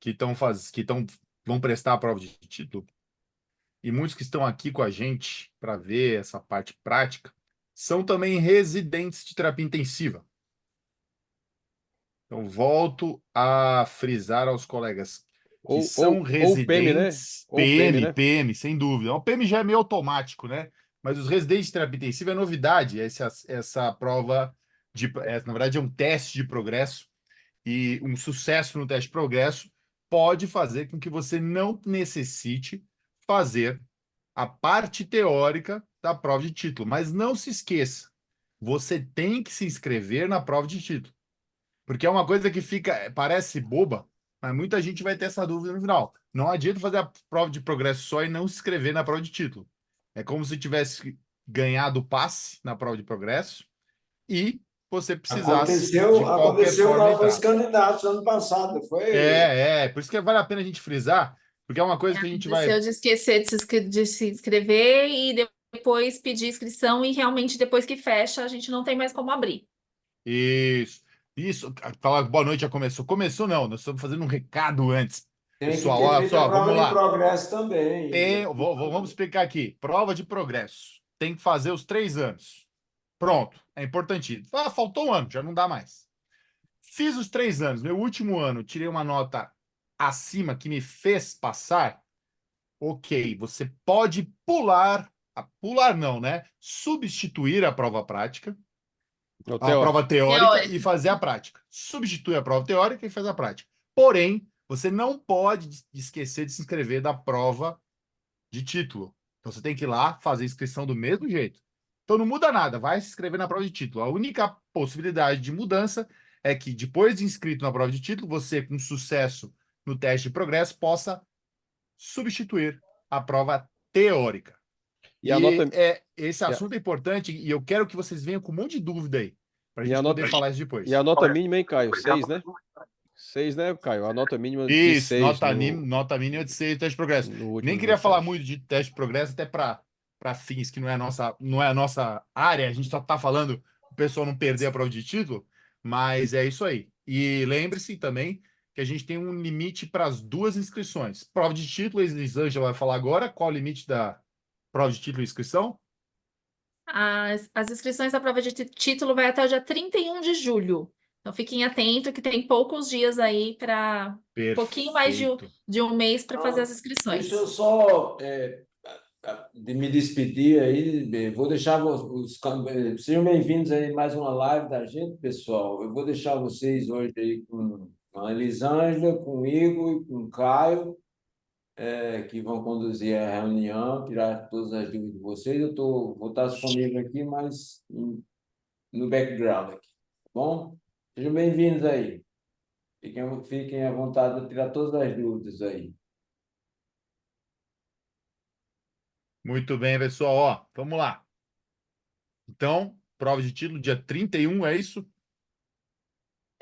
que estão vão prestar a prova de título, e muitos que estão aqui com a gente para ver essa parte prática, são também residentes de terapia intensiva. Então, volto a frisar aos colegas que são Ou PM, né? residentes, Ou PM, né? PM, sem dúvida. O PM já é meio automático, né? Mas os residentes de terapia intensiva é novidade, essa prova na verdade, é um teste de progresso, e um sucesso no teste de progresso pode fazer com que você não necessite fazer a parte teórica da prova de título. Mas não se esqueça, você tem que se inscrever na prova de título. Porque é uma coisa que parece boba, mas muita gente vai ter essa dúvida no final. Não adianta fazer a prova de progresso só e não se inscrever na prova de título. É como se tivesse ganhado o passe na prova de progresso e você precisasse de qualquer Aconteceu com forma alguns entrar. candidatos ano passado. Por isso que vale a pena a gente frisar, porque é uma coisa que a gente vai. Aconteceu de esquecer de se inscrever e depois pedir inscrição e realmente depois que fecha a gente não tem mais como abrir. Isso. Falar boa noite já começou. Começou não, nós estamos fazendo um recado antes. Tem que Pessoal, ter olha feito a só, prova vamos de lá. progresso também. Vamos explicar aqui. Prova de progresso. Tem que fazer os 3 anos. Pronto, é importantíssimo. Faltou um ano, já não dá mais. Fiz os 3 anos. Meu último ano, tirei uma nota acima que me fez passar. Ok, você pode pular não, né? Substituir a prova prática, a prova teórica e fazer a prática. Substitui a prova teórica e faz a prática. Porém, você não pode esquecer de se inscrever da prova de título. Então você tem que ir lá fazer a inscrição do mesmo jeito. Então não muda nada, vai se inscrever na prova de título. A única possibilidade de mudança é que depois de inscrito na prova de título, você, com sucesso no teste de progresso, possa substituir a prova teórica. E anota, Esse assunto é importante e eu quero que vocês venham com um monte de dúvida aí, para a e gente anota, poder falar isso depois. e a nota mínima, hein, Caio? 6, né? 6, né, Caio? A nota mínima de Isso, 6 nota mínima de 6 teste de progresso. no último Nem queria falar teste. muito de teste de progresso, até para fins que não é a nossa área, a gente só está falando o pessoal não perder a prova de título, mas é isso aí. E lembre-se também que a gente tem um limite para as 2 inscrições. Prova de título, a Elisângela vai falar agora, qual o limite da prova de título e inscrição? As inscrições da prova de título vai até o dia 31 de julho. Então fiquem atentos que tem poucos dias aí para um pouquinho mais Perfeito. de um mês para fazer as inscrições. Deixa eu só me despedir aí. Vou deixar sejam bem-vindos aí a mais uma live da gente, pessoal. Eu vou deixar vocês hoje aí com a Elisângela, com o Igor e com o Caio, que vão conduzir a reunião, tirar todas as dúvidas de vocês. Vou estar disponível aqui, mas no background aqui, tá bom? Sejam bem-vindos aí. Fiquem à vontade de tirar todas as dúvidas aí. Muito bem, pessoal. Ó, vamos lá. Então, prova de título dia 31, é isso?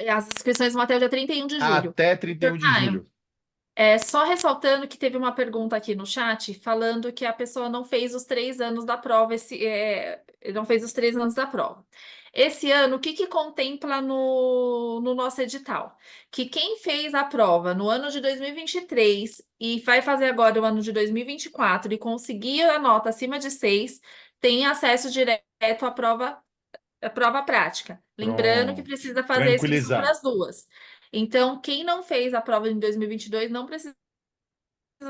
As inscrições vão até o dia 31 de julho. Até 31 de julho. Só ressaltando que teve uma pergunta aqui no chat falando que a pessoa não fez os 3 anos da prova, não fez os 3 anos da prova. Esse ano, o que contempla no nosso edital? Que quem fez a prova no ano de 2023 e vai fazer agora o ano de 2024 e conseguir a nota acima de 6, tem acesso direto à prova prática. Lembrando que precisa fazer a inscrição para as duas. Então, quem não fez a prova em 2022 não precisa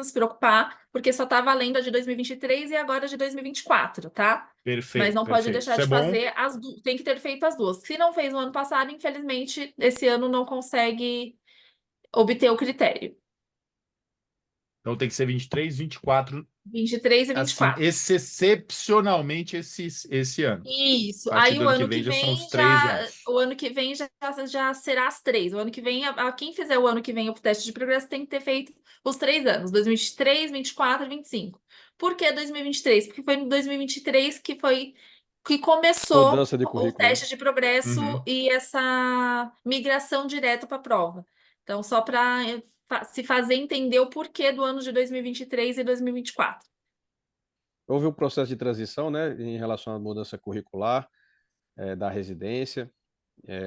se preocupar, porque só está valendo a de 2023 e agora a de 2024, tá? Perfeito. Mas não pode deixar Isso de fazer as duas. Tem que ter feito as duas. Se não fez no ano passado, infelizmente, esse ano não consegue obter o critério. Então tem que ser 23, 24. 23 e Assim, 24. excepcionalmente esse ano. Isso. A partir Aí do o ano que ano que vem já são vem os 3 anos. o ano que vem já será as 3. O ano que vem, quem fizer o ano que vem o teste de progresso tem que ter feito os 3 anos, 2023, 24 e 25. Por que 2023? Porque foi em 2023 que começou Mudança de o currículo, né? teste de progresso e essa migração direto para a prova. Então, só para se fazer entender o porquê do ano de 2023 e 2024. Houve um processo de transição, né, em relação à mudança curricular da residência,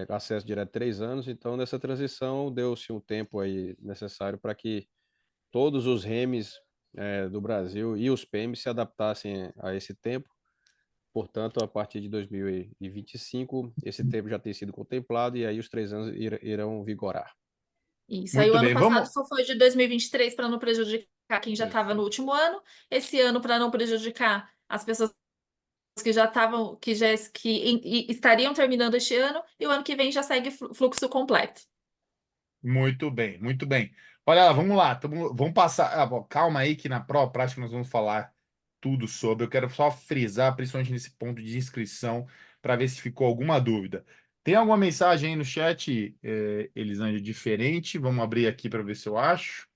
acesso direto 3 anos, então nessa transição deu-se um tempo aí necessário para que todos os REMs do Brasil e os PEMs se adaptassem a esse tempo. Portanto, a partir de 2025, esse tempo já tem sido contemplado e aí os 3 anos irão vigorar. Isso. Aí o Muito ano bem, passado vamos. só foi de 2023 para não prejudicar quem já estava no Perfeito. último ano. Esse ano para não prejudicar as pessoas que já estavam, estariam terminando este ano, e o ano que vem já segue fluxo completo. Muito bem, muito bem. Olha lá, vamos lá, vamos passar. Bom, calma aí, que na prova prática nós vamos falar tudo sobre. Eu quero só frisar, principalmente nesse ponto de inscrição, para ver se ficou alguma dúvida. Tem alguma mensagem aí no chat, Elisângela, diferente? Vamos abrir aqui para ver se eu acho.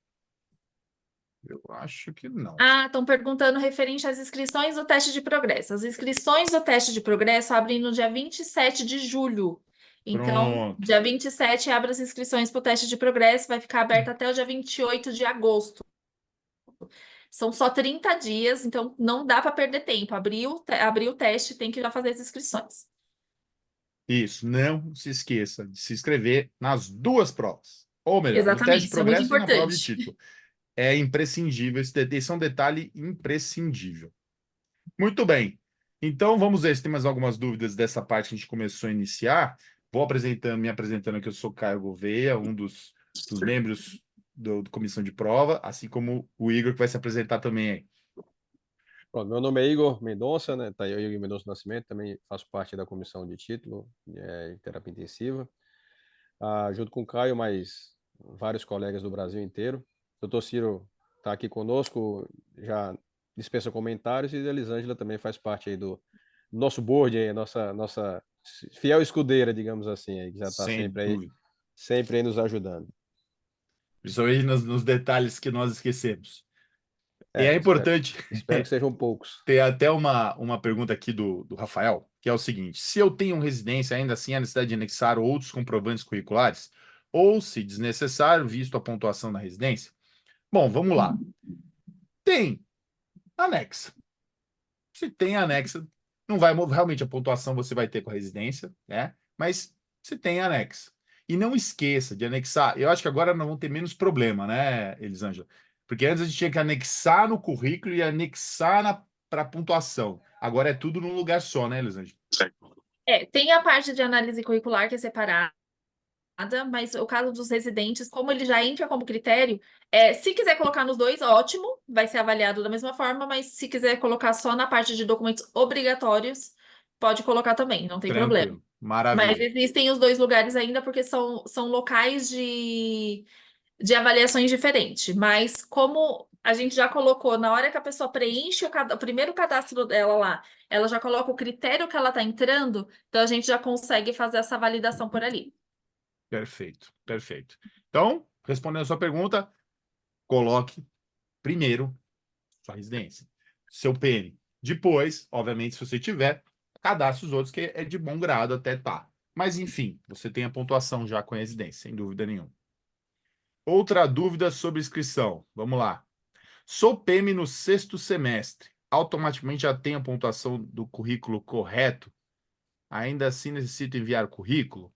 Eu acho que não. Ah, estão perguntando referente às inscrições do teste de progresso. As inscrições do teste de progresso abrem no dia 27 de julho. Então, Pronto. dia 27 abre as inscrições para o teste de progresso, vai ficar aberto até o dia 28 de agosto. São só 30 dias, então não dá para perder tempo. Abriu o teste, tem que já fazer as inscrições. Isso, não se esqueça de se inscrever nas duas provas. Ou melhor, no teste Exatamente, de isso é muito progresso e na prova de importante. título. É imprescindível, esse é um detalhe imprescindível. Muito bem. Então, vamos ver se tem mais algumas dúvidas dessa parte que a gente começou a iniciar. Vou me apresentando aqui, eu sou Caio Gouveia, um dos membros do comissão de prova, assim como o Igor, que vai se apresentar também aí. Pronto, meu nome é Igor Mendonça, né? Tá aí, eu, Igor Mendonça Nascimento, também faço parte da comissão de título em terapia intensiva, junto com o Caio, mais vários colegas do Brasil inteiro. O Dr. Ciro está aqui conosco, já dispensa comentários, e a Elisângela também faz parte aí do nosso board, aí, nossa fiel escudeira, digamos assim, aí, que já está Sem dúvida. sempre aí nos ajudando. Principalmente nos detalhes que nós esquecemos. E é importante. Espero que sejam poucos. Tem até uma pergunta aqui do Rafael, que é o seguinte: se eu tenho residência, ainda assim há necessidade de anexar outros comprovantes curriculares? Ou, se desnecessário, visto a pontuação da residência? Bom, vamos lá. Tem anexa. Se tem anexa, não vai realmente a pontuação você vai ter com a residência, né? Mas se tem anexa. E não esqueça de anexar. Eu acho que agora nós vamos ter menos problema, né, Elisângela? Porque antes a gente tinha que anexar no currículo e anexar para pontuação. Agora é tudo num lugar só, né, Elisângela? Tem a parte de análise curricular que é separada, mas o caso dos residentes, como ele já entra como critério, se quiser colocar nos dois, ótimo, vai ser avaliado da mesma forma, mas se quiser colocar só na parte de documentos obrigatórios, pode colocar também, não tem problema. Tranquilo. Maravilha. Mas existem os dois lugares ainda, porque são locais de avaliações diferentes. Mas como a gente já colocou, na hora que a pessoa preenche o primeiro cadastro dela lá, ela já coloca o critério que ela está entrando, então a gente já consegue fazer essa validação por ali. Perfeito, perfeito. Então, respondendo a sua pergunta, coloque primeiro sua residência, seu PN. Depois, obviamente, se você tiver, cadastre os outros, que é de bom grado até tá. Mas, enfim, você tem a pontuação já com a residência, sem dúvida nenhuma. Outra dúvida sobre inscrição. Vamos lá. Sou PM no 6º semestre. Automaticamente já tenho a pontuação do currículo correto? Ainda assim, necessito enviar currículo?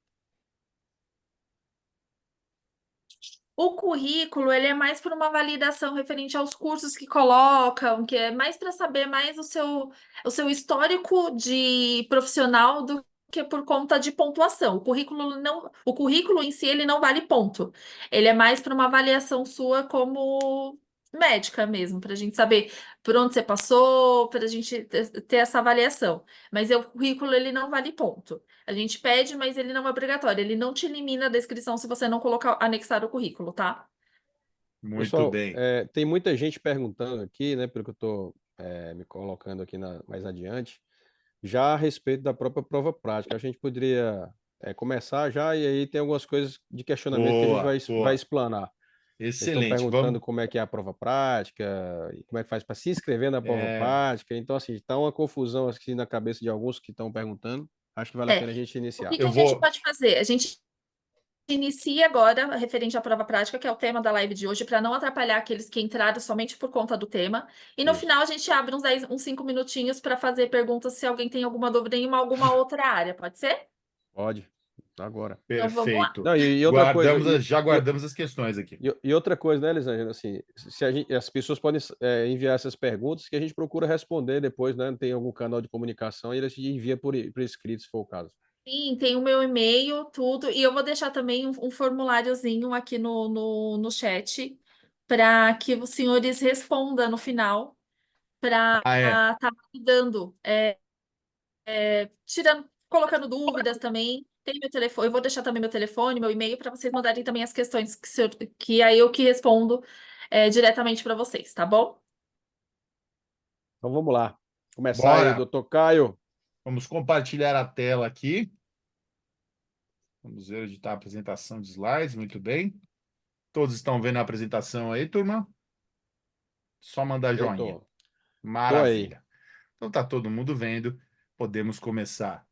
O currículo, ele é mais para uma validação referente aos cursos que colocam, que é mais para saber mais o seu histórico de profissional do que por conta de pontuação. O currículo em si, ele não vale ponto. Ele é mais para uma avaliação sua como médica mesmo, para a gente saber por onde você passou, para a gente ter essa avaliação. Mas o currículo, ele não vale ponto. A gente pede, mas ele não é obrigatório. Ele não te elimina da inscrição se você não colocar, anexar o currículo, tá? Muito Pessoal, bem. tem muita gente perguntando aqui, né, pelo que eu estou me colocando aqui mais adiante, já a respeito da própria prova prática. A gente poderia começar já, e aí tem algumas coisas de questionamento que a gente vai Boa. explanar. Eles estão Excelente. perguntando como é que é a prova prática, e como é que faz para se inscrever na prova prática. Então, assim, está uma confusão assim, na cabeça de alguns que estão perguntando. Acho que vale a pena a gente O iniciar. que a gente pode fazer? A gente inicia agora, referente à prova prática, que é o tema da live de hoje, para não atrapalhar aqueles que entraram somente por conta do tema. E no final a gente abre uns 5 minutinhos para fazer perguntas se alguém tem alguma dúvida em alguma outra área. Pode ser? Pode. Agora. Então vamos lá. Perfeito. Não, e outra coisa, Já guardamos as questões aqui. e outra coisa, né, Elisângela, assim, as pessoas podem enviar essas perguntas que a gente procura responder depois, né? Tem algum canal de comunicação e eles envia por escrito, se for o caso. Sim, tem o meu e-mail, tudo. E eu vou deixar também um formuláriozinho aqui no chat para que os senhores respondam no final, para Ah, é. estar dando, tirando, colocando dúvidas também. Tem meu telefone, eu vou deixar também meu telefone, meu e-mail, para vocês mandarem também as questões que aí eu que respondo diretamente para vocês, tá bom? Então vamos lá. Começar aí, Bora. doutor Caio. Vamos compartilhar a tela aqui. Vamos ver onde está a apresentação de slides. Muito bem. Todos estão vendo a apresentação aí, turma? Só mandar Eu joinha. tô aí. Maravilha. Então tá todo mundo vendo. Podemos começar.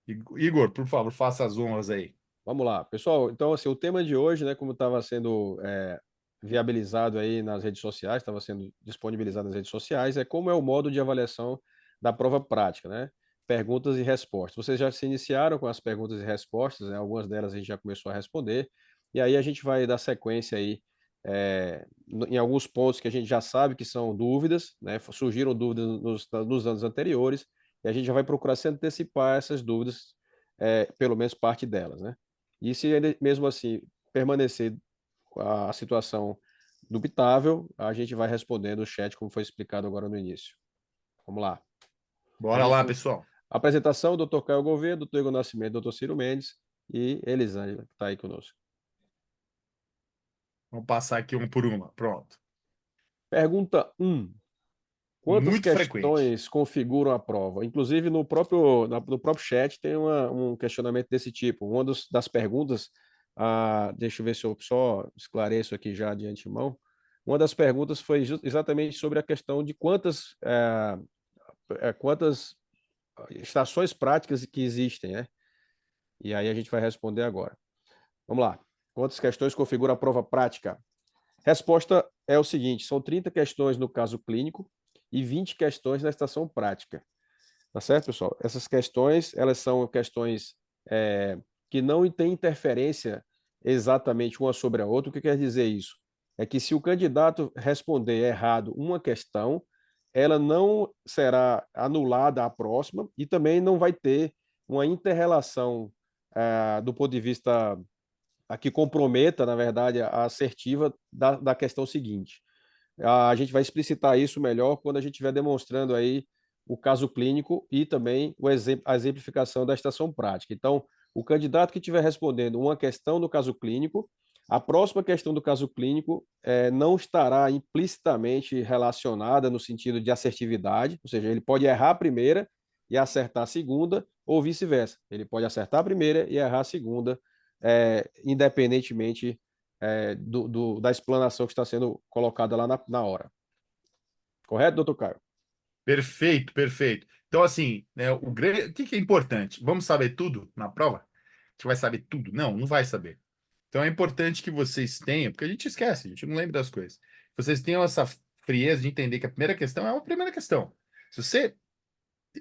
Igor, por favor, faça as honras aí. Vamos lá, pessoal. Então, assim, o tema de hoje, né, como estava sendo viabilizado aí nas redes sociais, estava sendo disponibilizado nas redes sociais, é como é o modo de avaliação da prova prática, né? Perguntas e respostas. Vocês já se iniciaram com as perguntas e respostas, né? Algumas delas a gente já começou a responder, e aí a gente vai dar sequência aí em alguns pontos que a gente já sabe que são dúvidas, né? Surgiram dúvidas nos anos anteriores, e a gente já vai procurar se antecipar essas dúvidas, pelo menos parte delas, né? E se ele, mesmo assim permanecer a situação dubitável, a gente vai respondendo o chat, como foi explicado agora no início. Vamos lá. Bora lá, pessoal. Apresentação, doutor Caio Gouveia, doutor Igor Nascimento, doutor Ciro Mendes e Elisângela, que está aí conosco. Vamos passar aqui uma por uma. Pronto. Pergunta 1. Quantas Muito frequente. questões configuram a prova? Inclusive, no próprio chat tem um questionamento desse tipo. Uma das perguntas, deixa eu ver se eu só esclareço aqui já de antemão. Uma das perguntas foi exatamente sobre a questão de quantas estações práticas que existem, né? E aí a gente vai responder agora. Vamos lá. Quantas questões configura a prova prática? Resposta é o seguinte: são 30 questões no caso clínico e 20 questões na estação prática. Tá certo, pessoal? Essas questões, elas são questões que não têm interferência exatamente uma sobre a outra. O que quer dizer isso? É que se o candidato responder errado uma questão, ela não será anulada a próxima e também não vai ter uma inter-relação do ponto de vista que comprometa, na verdade, a assertiva da questão seguinte. A gente vai explicitar isso melhor quando a gente estiver demonstrando aí o caso clínico e também a exemplificação da estação prática. Então, o candidato que estiver respondendo uma questão do caso clínico, a próxima questão do caso clínico não estará implicitamente relacionada no sentido de assertividade, ou seja, ele pode errar a primeira e acertar a segunda, ou vice-versa. Ele pode acertar a primeira e errar a segunda, independentemente da explanação que está sendo colocada lá na hora. Correto, doutor Caio? Perfeito, perfeito. Então, assim, né, o que é importante? Vamos saber tudo na prova? A gente vai saber tudo? Não, não vai saber. Então, é importante que vocês tenham, porque a gente esquece, a gente não lembra das coisas. Vocês tenham essa frieza de entender que a primeira questão é uma primeira questão. Se você.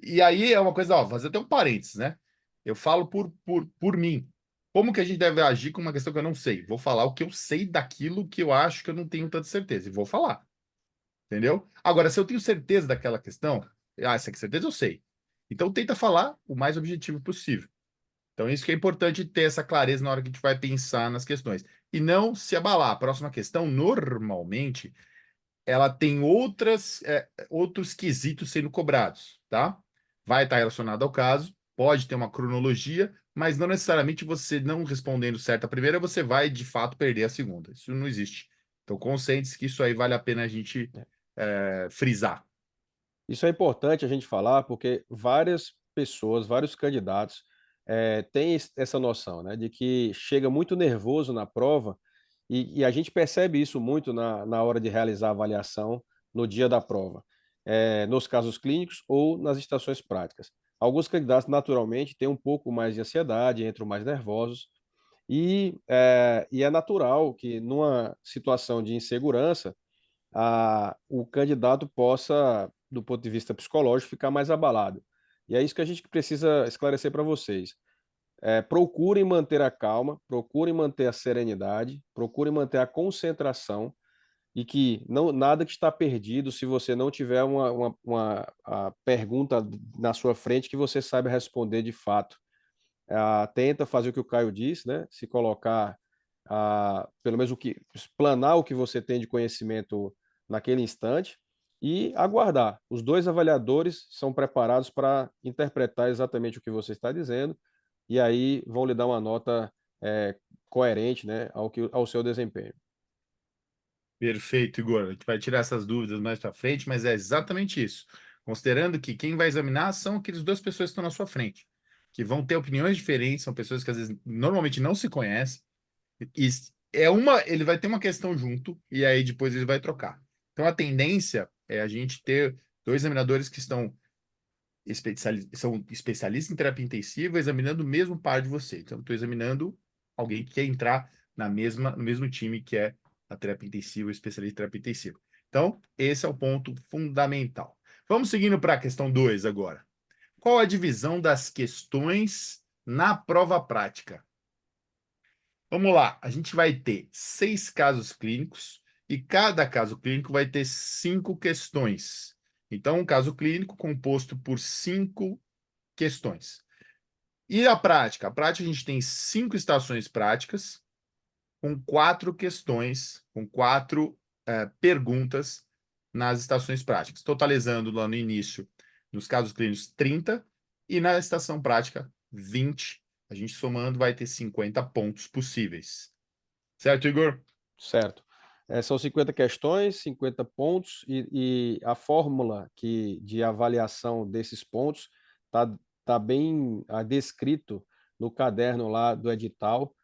E aí é uma coisa, ó, fazer até um parênteses, né? Eu falo por mim. Como que a gente deve agir com uma questão que eu não sei? Vou falar o que eu sei daquilo que eu acho que eu não tenho tanta certeza. E vou falar. Entendeu? Agora, se eu tenho certeza daquela questão, essa aqui certeza eu sei. Então, tenta falar o mais objetivo possível. Então, isso que é importante ter essa clareza na hora que a gente vai pensar nas questões. E não se abalar. A próxima questão, normalmente, ela tem outros quesitos sendo cobrados, tá? Vai estar relacionado ao caso, pode ter uma cronologia, mas não necessariamente você não respondendo certo a primeira, você vai, de fato, perder a segunda. Isso não existe. Então, consciente que isso aí vale a pena a gente frisar. Isso é importante a gente falar porque várias pessoas, vários candidatos têm essa noção, né, de que chega muito nervoso na prova e a gente percebe isso muito na hora de realizar a avaliação no dia da prova, nos casos clínicos ou nas estações práticas. Alguns candidatos, naturalmente, têm um pouco mais de ansiedade, entram mais nervosos, e é natural que, numa situação de insegurança, o candidato possa, do ponto de vista psicológico, ficar mais abalado. E é isso que a gente precisa esclarecer para vocês. procurem manter a calma, procurem manter a serenidade, procurem manter a concentração e que nada que está perdido se você não tiver a pergunta na sua frente que você saiba responder de fato. Tenta fazer o que o Caio disse, né? Se colocar, pelo menos explanar o que você tem de conhecimento naquele instante e aguardar. Os dois avaliadores são preparados para interpretar exatamente o que você está dizendo e aí vão lhe dar uma nota coerente, né, ao seu desempenho. Perfeito, Igor. A gente vai tirar essas dúvidas mais para frente, mas é exatamente isso. Considerando que quem vai examinar são aqueles duas pessoas que estão na sua frente, que vão ter opiniões diferentes, são pessoas que às vezes normalmente não se conhecem. E ele vai ter uma questão junto e aí depois ele vai trocar. Então a tendência é a gente ter dois examinadores que são especialistas em terapia intensiva examinando o mesmo par de você. Então estou examinando alguém que quer entrar no mesmo time que é a terapia intensiva, o especialista em terapia intensiva. Então, esse é o ponto fundamental. Vamos seguindo para a questão 2 agora. Qual a divisão das questões na prova prática? Vamos lá, a gente vai ter 6 casos clínicos e cada caso clínico vai ter 5 questões. Então, um caso clínico composto por 5 questões. E a prática? A prática a gente tem 5 estações práticas com 4 questões, com 4 perguntas nas estações práticas, totalizando lá no início, nos casos clínicos, 30 e na estação prática, 20. A gente somando vai ter 50 pontos possíveis. Certo, Igor? Certo. São 50 questões, 50 pontos, e a fórmula de avaliação desses pontos tá bem descrito no caderno lá do edital,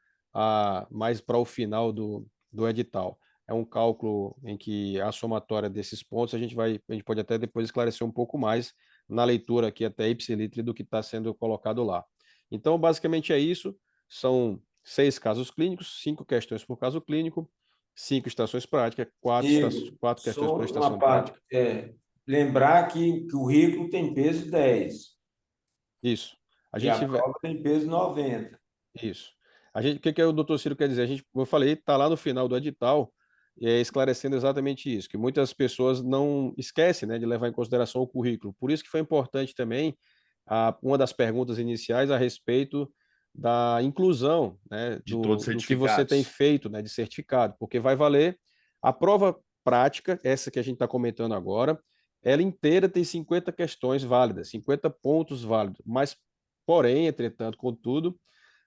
mais para o final do edital. É um cálculo em que a somatória desses pontos a gente pode até depois esclarecer um pouco mais na leitura aqui até ipsilitre do que está sendo colocado lá. Então, basicamente é isso. São 6 casos clínicos, 5 questões por caso clínico, 5 estações práticas, 4 questões Só por uma estação parte, prática. lembrar que o currículo tem peso 10 Isso. e a prova tem peso 90. Isso. O que o doutor Ciro quer dizer? Como eu falei, está lá no final do edital, esclarecendo exatamente isso, que muitas pessoas não esquecem, né, de levar em consideração o currículo. Por isso que foi importante também uma das perguntas iniciais a respeito da inclusão, né, De todos os do que você tem certificados. feito, né, de certificado, porque vai valer a prova prática, essa que a gente está comentando agora, ela inteira tem 50 questões válidas, 50 pontos válidos, mas, porém, entretanto, contudo,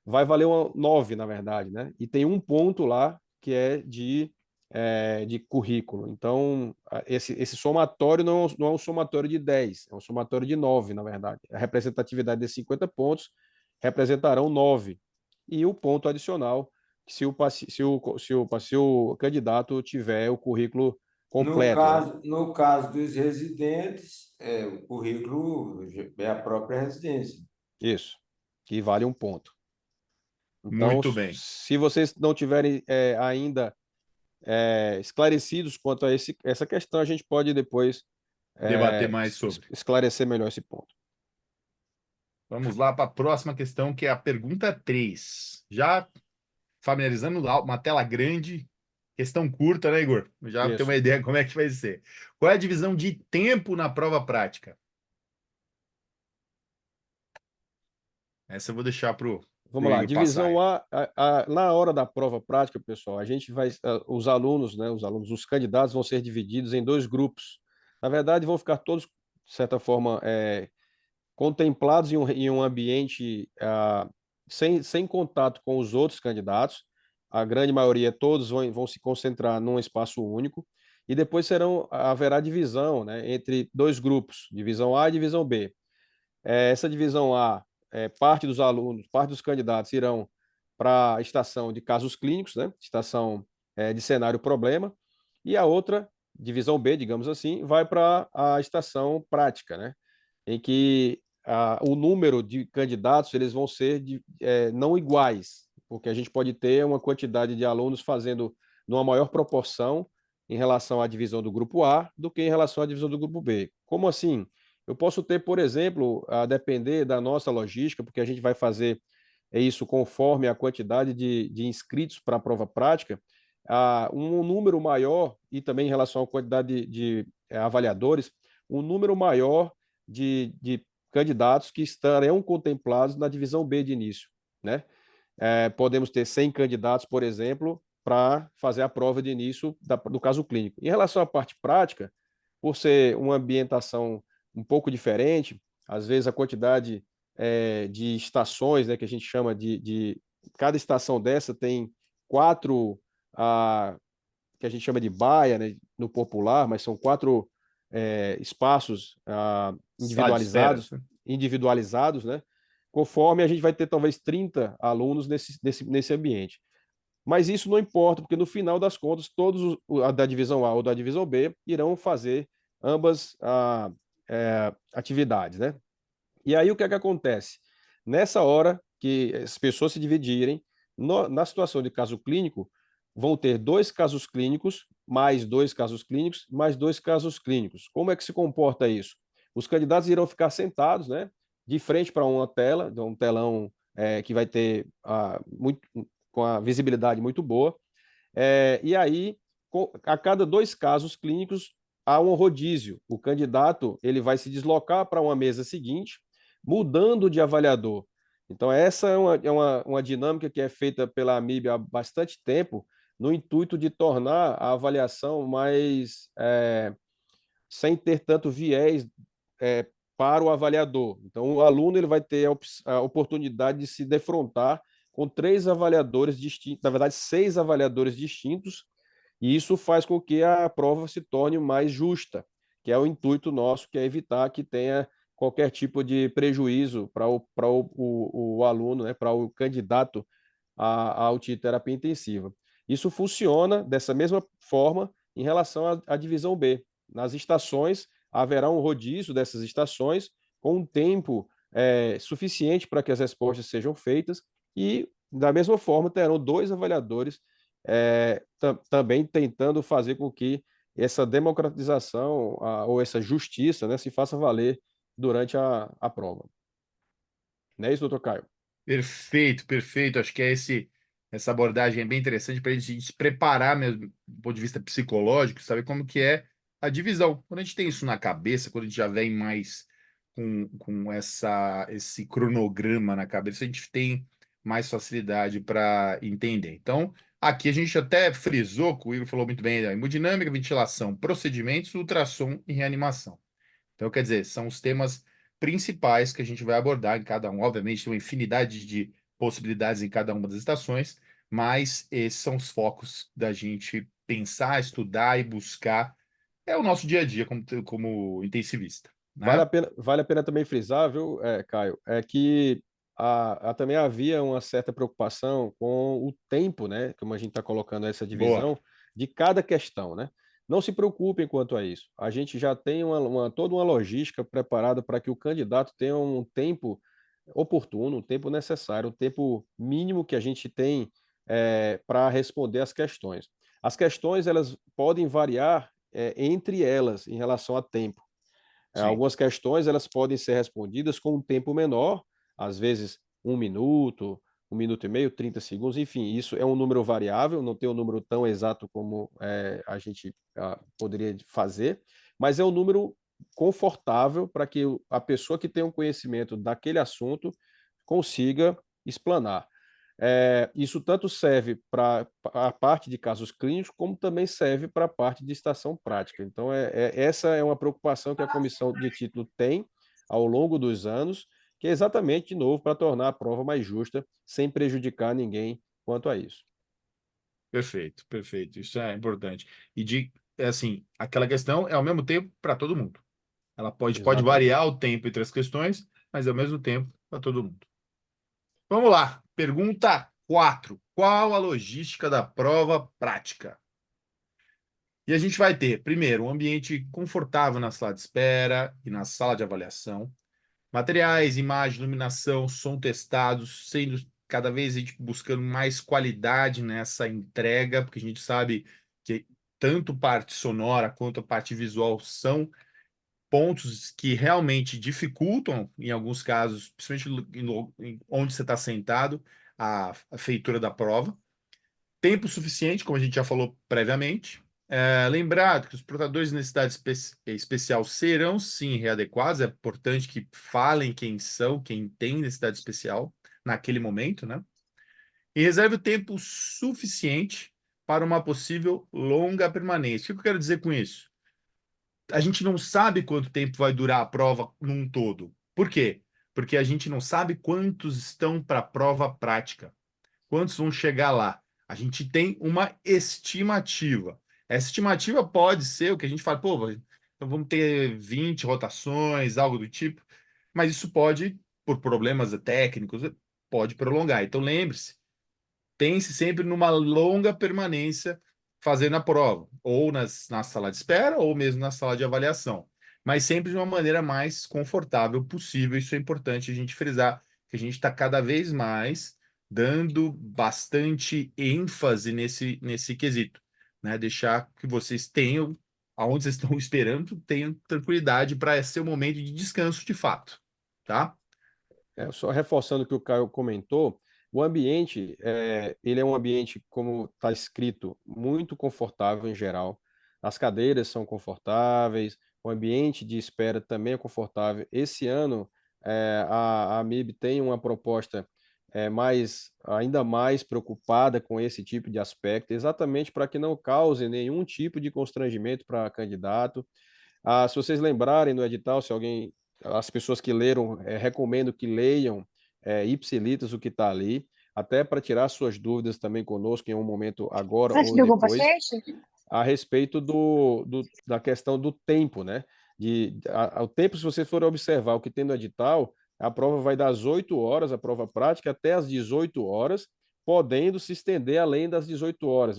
vai valer 9, na verdade, né? E tem um ponto lá que é de currículo. Então, esse somatório não é um somatório de 10, é um somatório de 9, na verdade. A representatividade desses 50 pontos representarão 9. E o ponto adicional, se o candidato tiver o currículo completo. No caso dos residentes, o currículo é a própria residência. Isso, que vale um ponto. Então, Muito bem. se vocês não tiverem ainda esclarecidos quanto a essa questão, a gente pode depois Debater mais sobre. esclarecer melhor esse ponto. Vamos lá para a próxima questão, que é a pergunta 3. Já familiarizando lá, uma tela grande, questão curta, né, Igor? Já tem uma ideia como é que vai ser. Qual é a divisão de tempo na prova prática? Essa eu vou deixar para o Vamos lá, Igor divisão passar. na hora da prova prática, pessoal, a gente vai, os alunos, né, os candidatos vão ser divididos em 2 grupos. Na verdade, vão ficar todos, de certa forma, contemplados em um ambiente sem contato com os outros candidatos. A grande maioria, todos vão se concentrar num espaço único. E depois haverá divisão, né, entre 2 grupos, divisão A e divisão B. Essa divisão A, parte dos alunos, parte dos candidatos irão para a estação de casos clínicos, né, estação de cenário problema, e a outra, divisão B, digamos assim, vai para a estação prática, né, em que o número de candidatos eles vão ser não iguais, porque a gente pode ter uma quantidade de alunos fazendo numa maior proporção em relação à divisão do grupo A do que em relação à divisão do grupo B. Como assim? Eu posso ter, por exemplo, a depender da nossa logística, porque a gente vai fazer é isso conforme a quantidade de inscritos para a prova prática, um número maior, e também em relação à quantidade de avaliadores, um número maior de candidatos que estarão contemplados na divisão B de início, né? Podemos ter 100 candidatos, por exemplo, para fazer a prova de início do caso clínico. Em relação à parte prática, por ser uma ambientação um pouco diferente, às vezes a quantidade de estações, né, que a gente chama cada estação dessa tem 4, que a gente chama de baia, né, no popular, mas são 4 espaços individualizados, né? Conforme a gente vai ter talvez 30 alunos nesse ambiente. Mas isso não importa, porque no final das contas, todos da divisão A ou da divisão B irão fazer ambas atividades, né? E aí o que é que acontece? Nessa hora que as pessoas se dividirem, na situação de caso clínico, vão ter 2 casos clínicos, mais 2 casos clínicos, mais 2 casos clínicos. Como é que se comporta isso? Os candidatos irão ficar sentados, né, de frente para uma tela, um telão que vai ter com a visibilidade muito boa. E aí, a cada 2 casos clínicos, há um rodízio. O candidato ele vai se deslocar para uma mesa seguinte, mudando de avaliador. Então, essa é uma dinâmica que é feita pela AMIB há bastante tempo, no intuito de tornar a avaliação mais sem ter tanto viés para o avaliador. Então, o aluno ele vai ter a oportunidade de se defrontar com 3 avaliadores distintos, na verdade, 6 avaliadores distintos, e isso faz com que a prova se torne mais justa, que é o intuito nosso, que é evitar que tenha qualquer tipo de prejuízo para o aluno, né, para o candidato à terapia intensiva. Isso funciona dessa mesma forma em relação à divisão B. Nas estações, haverá um rodízio dessas estações com um tempo suficiente para que as respostas sejam feitas e, da mesma forma, terão 2 avaliadores também tentando fazer com que essa democratização ou essa justiça, né, se faça valer durante a prova. Não é isso, doutor Caio? Perfeito, perfeito. Acho que essa abordagem é bem interessante para a gente se preparar mesmo, do ponto de vista psicológico, saber como que é a divisão. Quando a gente tem isso na cabeça, quando a gente já vem mais com esse cronograma na cabeça, a gente tem mais facilidade para entender. Então, aqui a gente até frisou, que o Igor falou muito bem, hemodinâmica, ventilação, procedimentos, ultrassom e reanimação. Então, quer dizer, são os temas principais que a gente vai abordar em cada um. Obviamente, tem uma infinidade de possibilidades em cada uma das estações, mas esses são os focos da gente pensar, estudar e buscar. É o nosso dia a dia como intensivista, né? Vale a pena também frisar, viu, Caio, que também havia uma certa preocupação com o tempo, né, como a gente está colocando essa Boa. divisão, de cada questão, né? Não se preocupem quanto a isso. A gente já tem toda uma logística preparada para que o candidato tenha um tempo oportuno, um tempo necessário, um tempo mínimo que a gente tem para responder as questões. As questões elas podem variar entre elas em relação a tempo. Sim. Algumas questões elas podem ser respondidas com um tempo menor, às vezes 1 minuto, 1 minuto e meio, 30 segundos, enfim, isso é um número variável, não tem um número tão exato como a gente poderia fazer, mas é um número confortável para que a pessoa que tem um conhecimento daquele assunto consiga explanar. Isso tanto serve para a parte de casos clínicos, como também serve para a parte de estação prática. Então, essa é uma preocupação que a comissão de título tem ao longo dos anos, que é exatamente, de novo, para tornar a prova mais justa, sem prejudicar ninguém quanto a isso. Perfeito, perfeito. Isso é importante. E assim, aquela questão é ao mesmo tempo para todo mundo. Ela pode Exatamente. variar o tempo entre as questões, mas ao mesmo tempo para todo mundo. Vamos lá. Pergunta 4. Qual a logística da prova prática? E a gente vai ter, primeiro, um ambiente confortável na sala de espera e na sala de avaliação. Materiais, imagem, iluminação, som testados, sendo cada vez a gente buscando mais qualidade nessa entrega, porque a gente sabe que tanto parte sonora quanto a parte visual são pontos que realmente dificultam, em alguns casos, principalmente onde você está sentado, a feitura da prova. Tempo suficiente, como a gente já falou previamente. Lembrado que os portadores de necessidade especial serão sim readequados, é importante que falem quem são, quem tem necessidade especial naquele momento, né? E reserve o tempo suficiente para uma possível longa permanência. O que eu quero dizer com isso? A gente não sabe quanto tempo vai durar a prova num todo. Por quê? Porque a gente não sabe quantos estão para a prova prática. Quantos vão chegar lá? A gente tem uma estimativa. Essa estimativa pode ser o que a gente fala, pô, então vamos ter 20 rotações, algo do tipo, mas isso pode, por problemas técnicos, pode prolongar. Então lembre-se, pense sempre numa longa permanência fazendo a prova, ou na sala de espera, ou mesmo na sala de avaliação, mas sempre de uma maneira mais confortável possível. Isso é importante a gente frisar, que a gente está cada vez mais dando bastante ênfase nesse quesito, né? Deixar que vocês tenham, aonde vocês estão esperando, tenham tranquilidade para ser o momento de descanso de fato, tá? Só reforçando o que o Caio comentou, o ambiente, ele é um ambiente, como está escrito, muito confortável em geral. As cadeiras são confortáveis, o ambiente de espera também é confortável. Esse ano, a MIB tem uma proposta ainda mais preocupada com esse tipo de aspecto, exatamente para que não cause nenhum tipo de constrangimento para candidato. Se vocês lembrarem no edital, se alguém, as pessoas que leram, recomendo que leiam ipsilitas o que está ali, até para tirar suas dúvidas também conosco em um momento agora ou depois, a respeito da questão do tempo, né? O tempo, se vocês forem observar o que tem no edital, a prova vai das 8 horas, a prova prática, até as 18 horas, podendo se estender além das 18 horas.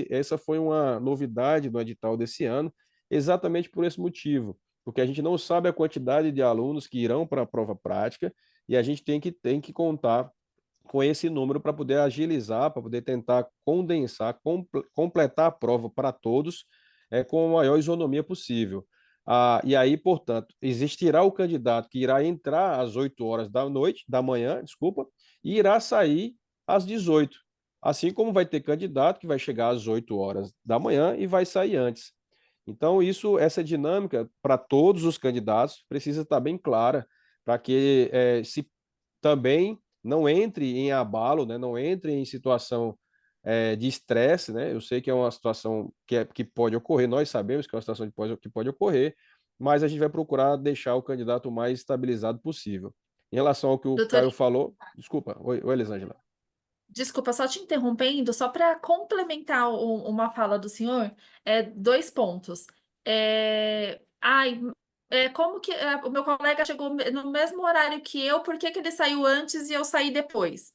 Essa foi uma novidade do edital desse ano, exatamente por esse motivo, porque a gente não sabe a quantidade de alunos que irão para a prova prática e a gente tem que contar com esse número para poder agilizar, para poder tentar condensar, completar a prova para todos com a maior isonomia possível. E aí, portanto, existirá o candidato que irá entrar às 8 horas da manhã, desculpa, e irá sair às 18. Assim como vai ter candidato que vai chegar às 8 horas da manhã e vai sair antes. Então, essa dinâmica para todos os candidatos precisa estar bem clara, para que se também não entre em abalo, né, não entre em situação de estresse, né? Eu sei que é uma situação que pode ocorrer, nós sabemos que é uma situação que pode ocorrer, mas a gente vai procurar deixar o candidato o mais estabilizado possível. Em relação ao que o Doutor, Caio falou, desculpa, oi Elisângela. desculpa, só te interrompendo, só para complementar uma fala do senhor, 2 pontos. Como que o meu colega chegou no mesmo horário que eu, por que que ele saiu antes e eu saí depois?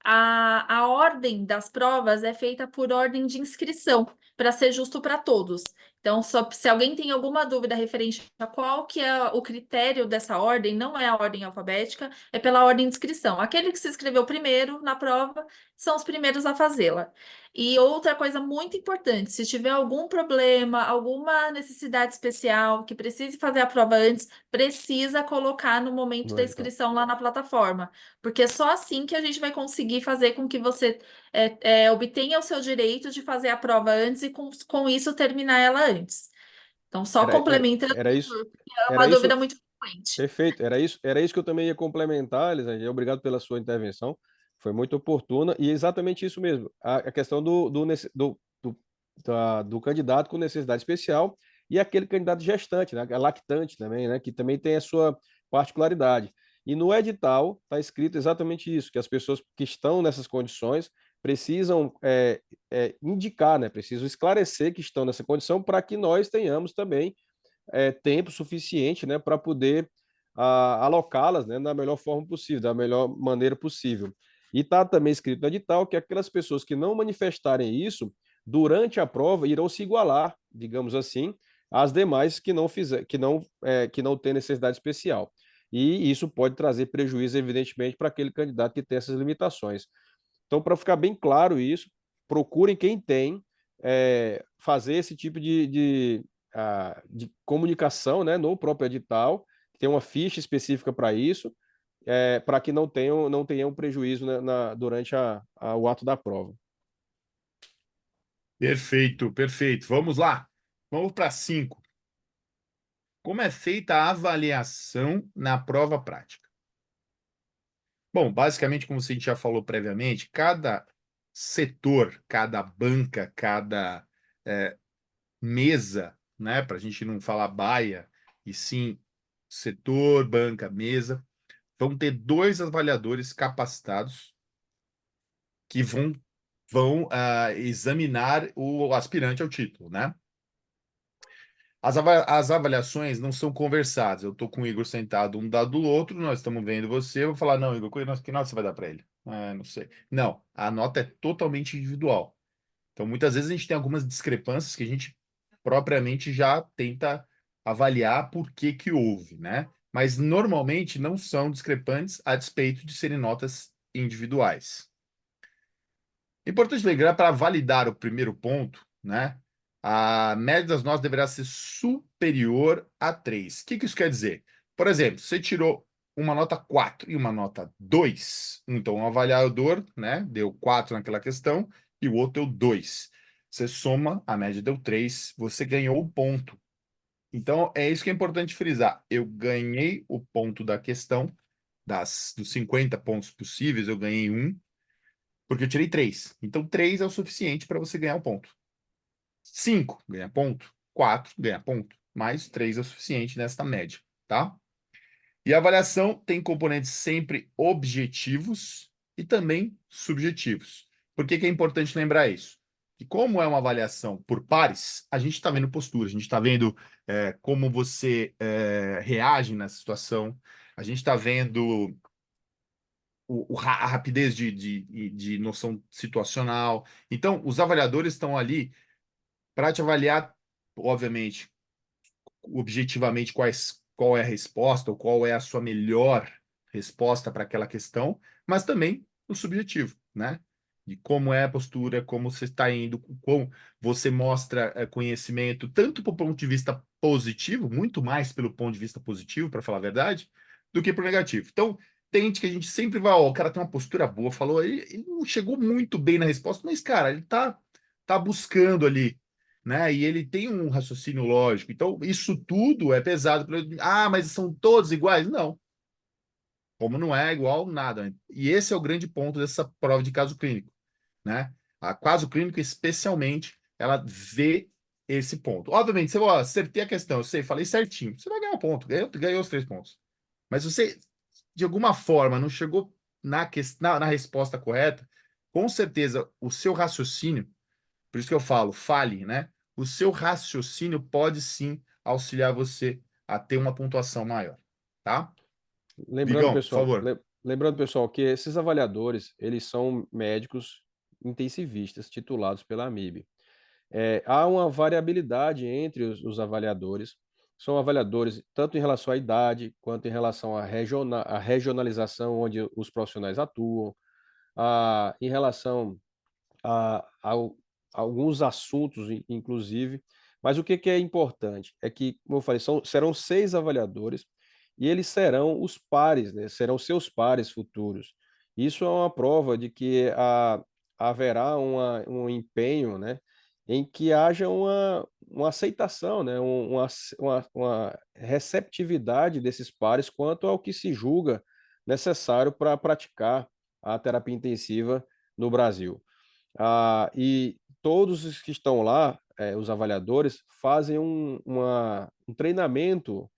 A ordem das provas é feita por ordem de inscrição, para ser justo para todos. Então, se alguém tem alguma dúvida referente a qual que é o critério dessa ordem, não é a ordem alfabética, é pela ordem de inscrição. Aquele que se inscreveu primeiro na prova são os primeiros a fazê-la. E outra coisa muito importante, se tiver algum problema, alguma necessidade especial, que precise fazer a prova antes, precisa colocar no momento da Então, inscrição lá na plataforma, porque é só assim que a gente vai conseguir fazer com que você obtenha o seu direito de fazer a prova antes e com isso terminar ela antes. Então, só era, era, complementando, era isso, porque é uma era isso, dúvida muito frequente. perfeito, era isso que eu também ia complementar, Elisângela. Obrigado pela sua intervenção, foi muito oportuna, e exatamente isso mesmo, a questão do candidato com necessidade especial e aquele candidato gestante, né, lactante também, né, que também tem a sua particularidade. E no edital está escrito exatamente isso, que as pessoas que estão nessas condições precisam indicar, né, precisam esclarecer que estão nessa condição para que nós tenhamos também tempo suficiente, né, para poder alocá-las, né, da melhor forma possível, da melhor maneira possível. E está também escrito no edital que aquelas pessoas que não manifestarem isso durante a prova irão se igualar, digamos assim, às demais que não têm necessidade especial. E isso pode trazer prejuízo, evidentemente, para aquele candidato que tem essas limitações. Então, para ficar bem claro isso, procurem quem tem fazer esse tipo de de comunicação, né, no próprio edital, tem uma ficha específica para isso, para que não tenham prejuízo, né, durante o ato da prova. Perfeito, perfeito. Vamos lá. Vamos para 5. Como é feita a avaliação na prova prática? Bom, basicamente, como a gente já falou previamente, cada setor, cada banca, cada mesa, né, para a gente não falar baia, e sim setor, banca, mesa, vão ter 2 avaliadores capacitados que vão examinar o aspirante ao título, né? As avaliações não são conversadas. Eu estou com o Igor sentado um lado do outro, nós estamos vendo você, eu vou falar, não, Igor, que nota você vai dar para ele? Não sei. Não, a nota é totalmente individual. Então, muitas vezes a gente tem algumas discrepâncias que a gente propriamente já tenta avaliar por que que houve, né? Mas normalmente não são discrepantes a despeito de serem notas individuais. Importante lembrar, para validar o primeiro ponto, né? A média das notas deverá ser superior a 3. O que isso quer dizer? Por exemplo, você tirou uma nota 4 e uma nota 2, então o avaliador, né, deu 4 naquela questão e o outro deu 2. Você soma, a média deu 3, você ganhou o ponto. Então, é isso que é importante frisar. Eu ganhei o ponto da questão, dos 50 pontos possíveis, eu ganhei 1, porque eu tirei 3. Então, 3 é o suficiente para você ganhar um ponto. 5 ganha ponto. 4 ganha ponto. Mais 3 é o suficiente nesta média, tá? E a avaliação tem componentes sempre objetivos e também subjetivos. Por que que é importante lembrar isso? Que como é uma avaliação por pares, a gente está vendo postura, a gente está vendo como você reage nessa situação, a gente está vendo a rapidez de noção situacional. Então, os avaliadores estão ali para te avaliar, obviamente, objetivamente qual é a resposta ou qual é a sua melhor resposta para aquela questão, mas também o subjetivo, né? De como é a postura, como você está indo, como você mostra conhecimento, tanto do ponto de vista positivo, muito mais pelo ponto de vista positivo, para falar a verdade, do que para o negativo. Então, tem gente que a gente sempre vai, ó, o cara tem uma postura boa, falou, ele não chegou muito bem na resposta, mas, cara, ele tá buscando ali, né? E ele tem um raciocínio lógico. Então, isso tudo é pesado. Mas são todos iguais? Não. Como não é igual, nada. E esse é o grande ponto dessa prova de caso clínico, né? A caso clínico, especialmente, ela vê esse ponto. Obviamente, você acertei a questão, eu sei, falei certinho. Você vai ganhar um ponto, ganhou os 3 pontos. Mas se você, de alguma forma, não chegou na resposta correta, com certeza o seu raciocínio, por isso que eu falo, fale, né? O seu raciocínio pode sim auxiliar você a ter uma pontuação maior, tá? Lembrando, Bigão, por pessoal, favor. lembrando, pessoal, que esses avaliadores, eles são médicos intensivistas titulados pela AMIB. Há uma variabilidade entre os avaliadores. São avaliadores tanto em relação à idade, quanto em relação à regionalização onde os profissionais atuam, em relação a alguns assuntos, inclusive. Mas o que é importante é que, como eu falei, serão 6 avaliadores e eles serão os pares, né? Serão seus pares futuros. Isso é uma prova de que haverá um empenho, né? Em que haja uma aceitação, né? Uma receptividade desses pares quanto ao que se julga necessário para praticar a terapia intensiva no Brasil. E todos os que estão lá, os avaliadores, fazem um treinamento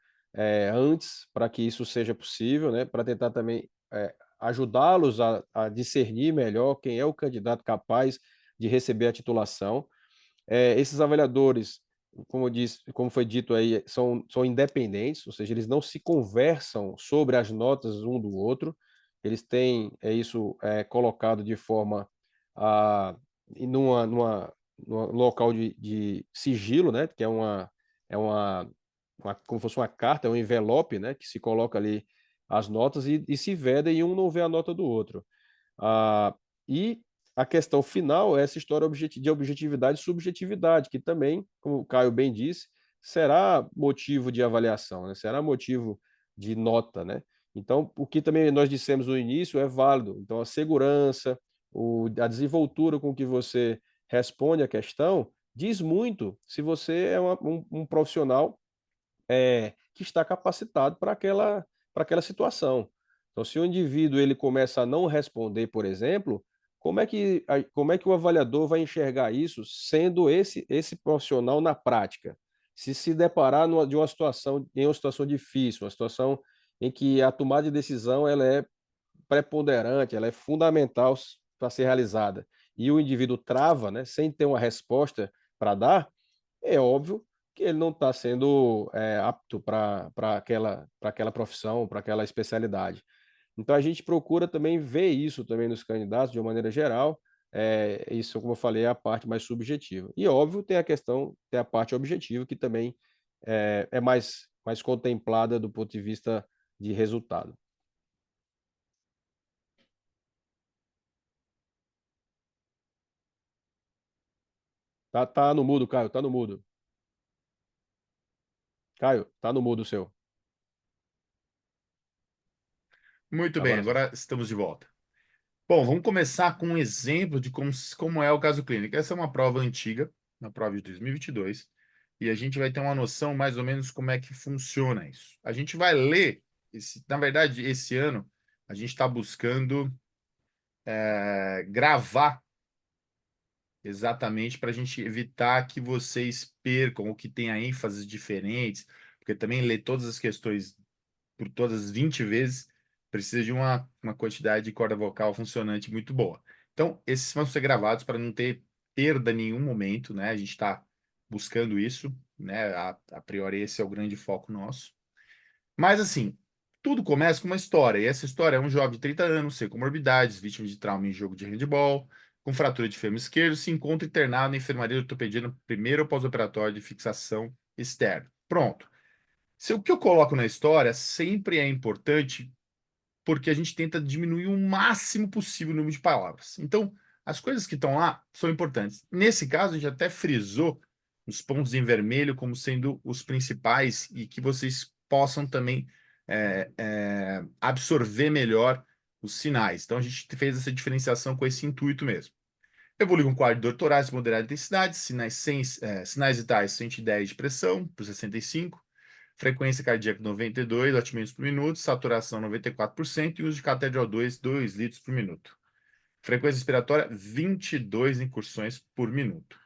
antes para que isso seja possível, né? Para tentar também ajudá-los a discernir melhor quem é o candidato capaz de receber a titulação. Esses avaliadores, como foi dito aí, são independentes, ou seja, eles não se conversam sobre as notas um do outro, eles têm isso colocado de forma a, num local de sigilo, né, que é como se fosse uma carta, é um envelope, né, que se coloca ali as notas e se veda e um não vê a nota do outro. E a questão final é essa história de objetividade e subjetividade, que também, como o Caio bem disse, será motivo de avaliação, né? Será motivo de nota, né? Então, o que também nós dissemos no início é válido. Então, a segurança, a desenvoltura com que você responde a questão diz muito se você é um profissional que está capacitado para aquela situação. Então, se o indivíduo ele começa a não responder, por exemplo, como é que o avaliador vai enxergar isso sendo esse profissional na prática? Se deparar em uma situação difícil, uma situação em que a tomada de decisão ela é preponderante, ela é fundamental para ser realizada, e o indivíduo trava, né, sem ter uma resposta para dar, é óbvio que ele não está sendo apto para aquela profissão, para aquela especialidade. Então a gente procura também ver isso também nos candidatos de uma maneira geral. Isso, como eu falei, é a parte mais subjetiva. E óbvio, tem a parte objetiva que também é mais contemplada do ponto de vista de resultado. Tá no mudo, Caio, tá no mudo. Caio, tá no mudo o seu. Muito bem, Agora sim. agora estamos de volta. Bom, vamos começar com um exemplo de como é o caso clínico. Essa é uma prova antiga, uma prova de 2022, e a gente vai ter uma noção mais ou menos como é que funciona isso. A gente vai ler, na verdade, esse ano, a gente está buscando gravar exatamente para a gente evitar que vocês percam ou que tenha ênfases diferentes, porque também ler todas as questões por todas as 20 vezes precisa de uma quantidade de corda vocal funcionante muito boa. Então, esses vão ser gravados para não ter perda em nenhum momento, né? A gente está buscando isso, né? A priori, esse é o grande foco nosso. Mas, assim, tudo começa com uma história, e essa história é um jovem de 30 anos, sem comorbidades, vítima de trauma em jogo de handebol, com fratura de fêmur esquerdo, se encontra internado na enfermaria de ortopedia no primeiro pós-operatório de fixação externa. Pronto. O que eu coloco na história sempre é importante porque a gente tenta diminuir o máximo possível o número de palavras. Então, as coisas que estão lá são importantes. Nesse caso, a gente até frisou os pontos em vermelho como sendo os principais e que vocês possam também absorver melhor os sinais. Então, a gente fez essa diferenciação com esse intuito mesmo. Evolui com quadro de dor torácica, moderada intensidade, sinais vitais 110 de pressão por 65, frequência cardíaca 92 batimentos por minuto, saturação 94% e uso de catéter O2 2 litros por minuto. Frequência respiratória 22 incursões por minuto.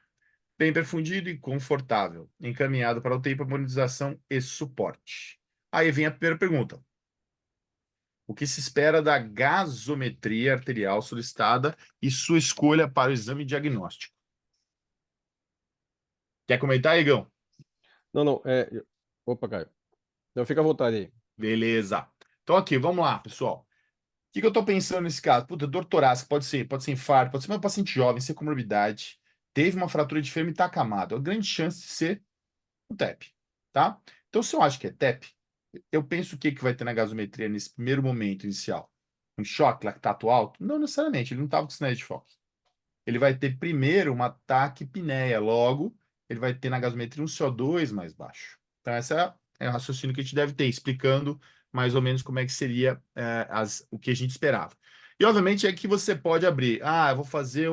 Bem perfundido e confortável, encaminhado para UTI para monitorização e suporte. Aí vem a primeira pergunta. O que se espera da gasometria arterial solicitada e sua escolha para o exame diagnóstico? Quer comentar, Igão? Não. Opa, Caio. Não, fica à vontade aí. Beleza. Então, aqui, vamos lá, pessoal. O que eu estou pensando nesse caso? Puta, dor torácica, pode ser infarto, pode ser uma paciente jovem, sem comorbidade, teve uma fratura de fêmur e está acamado. É uma grande chance de ser um TEP, tá? Então, se eu acho que é TEP, eu penso o que vai ter na gasometria nesse primeiro momento inicial? Um choque, lactato alto? Não necessariamente, ele não estava com sinais de choque. Ele vai ter primeiro uma taquipneia, logo, ele vai ter na gasometria um CO2 mais baixo. Então, essa é o raciocínio que a gente deve ter, explicando mais ou menos como é que seria o que a gente esperava. E, obviamente, é que você pode abrir. Eu vou fazer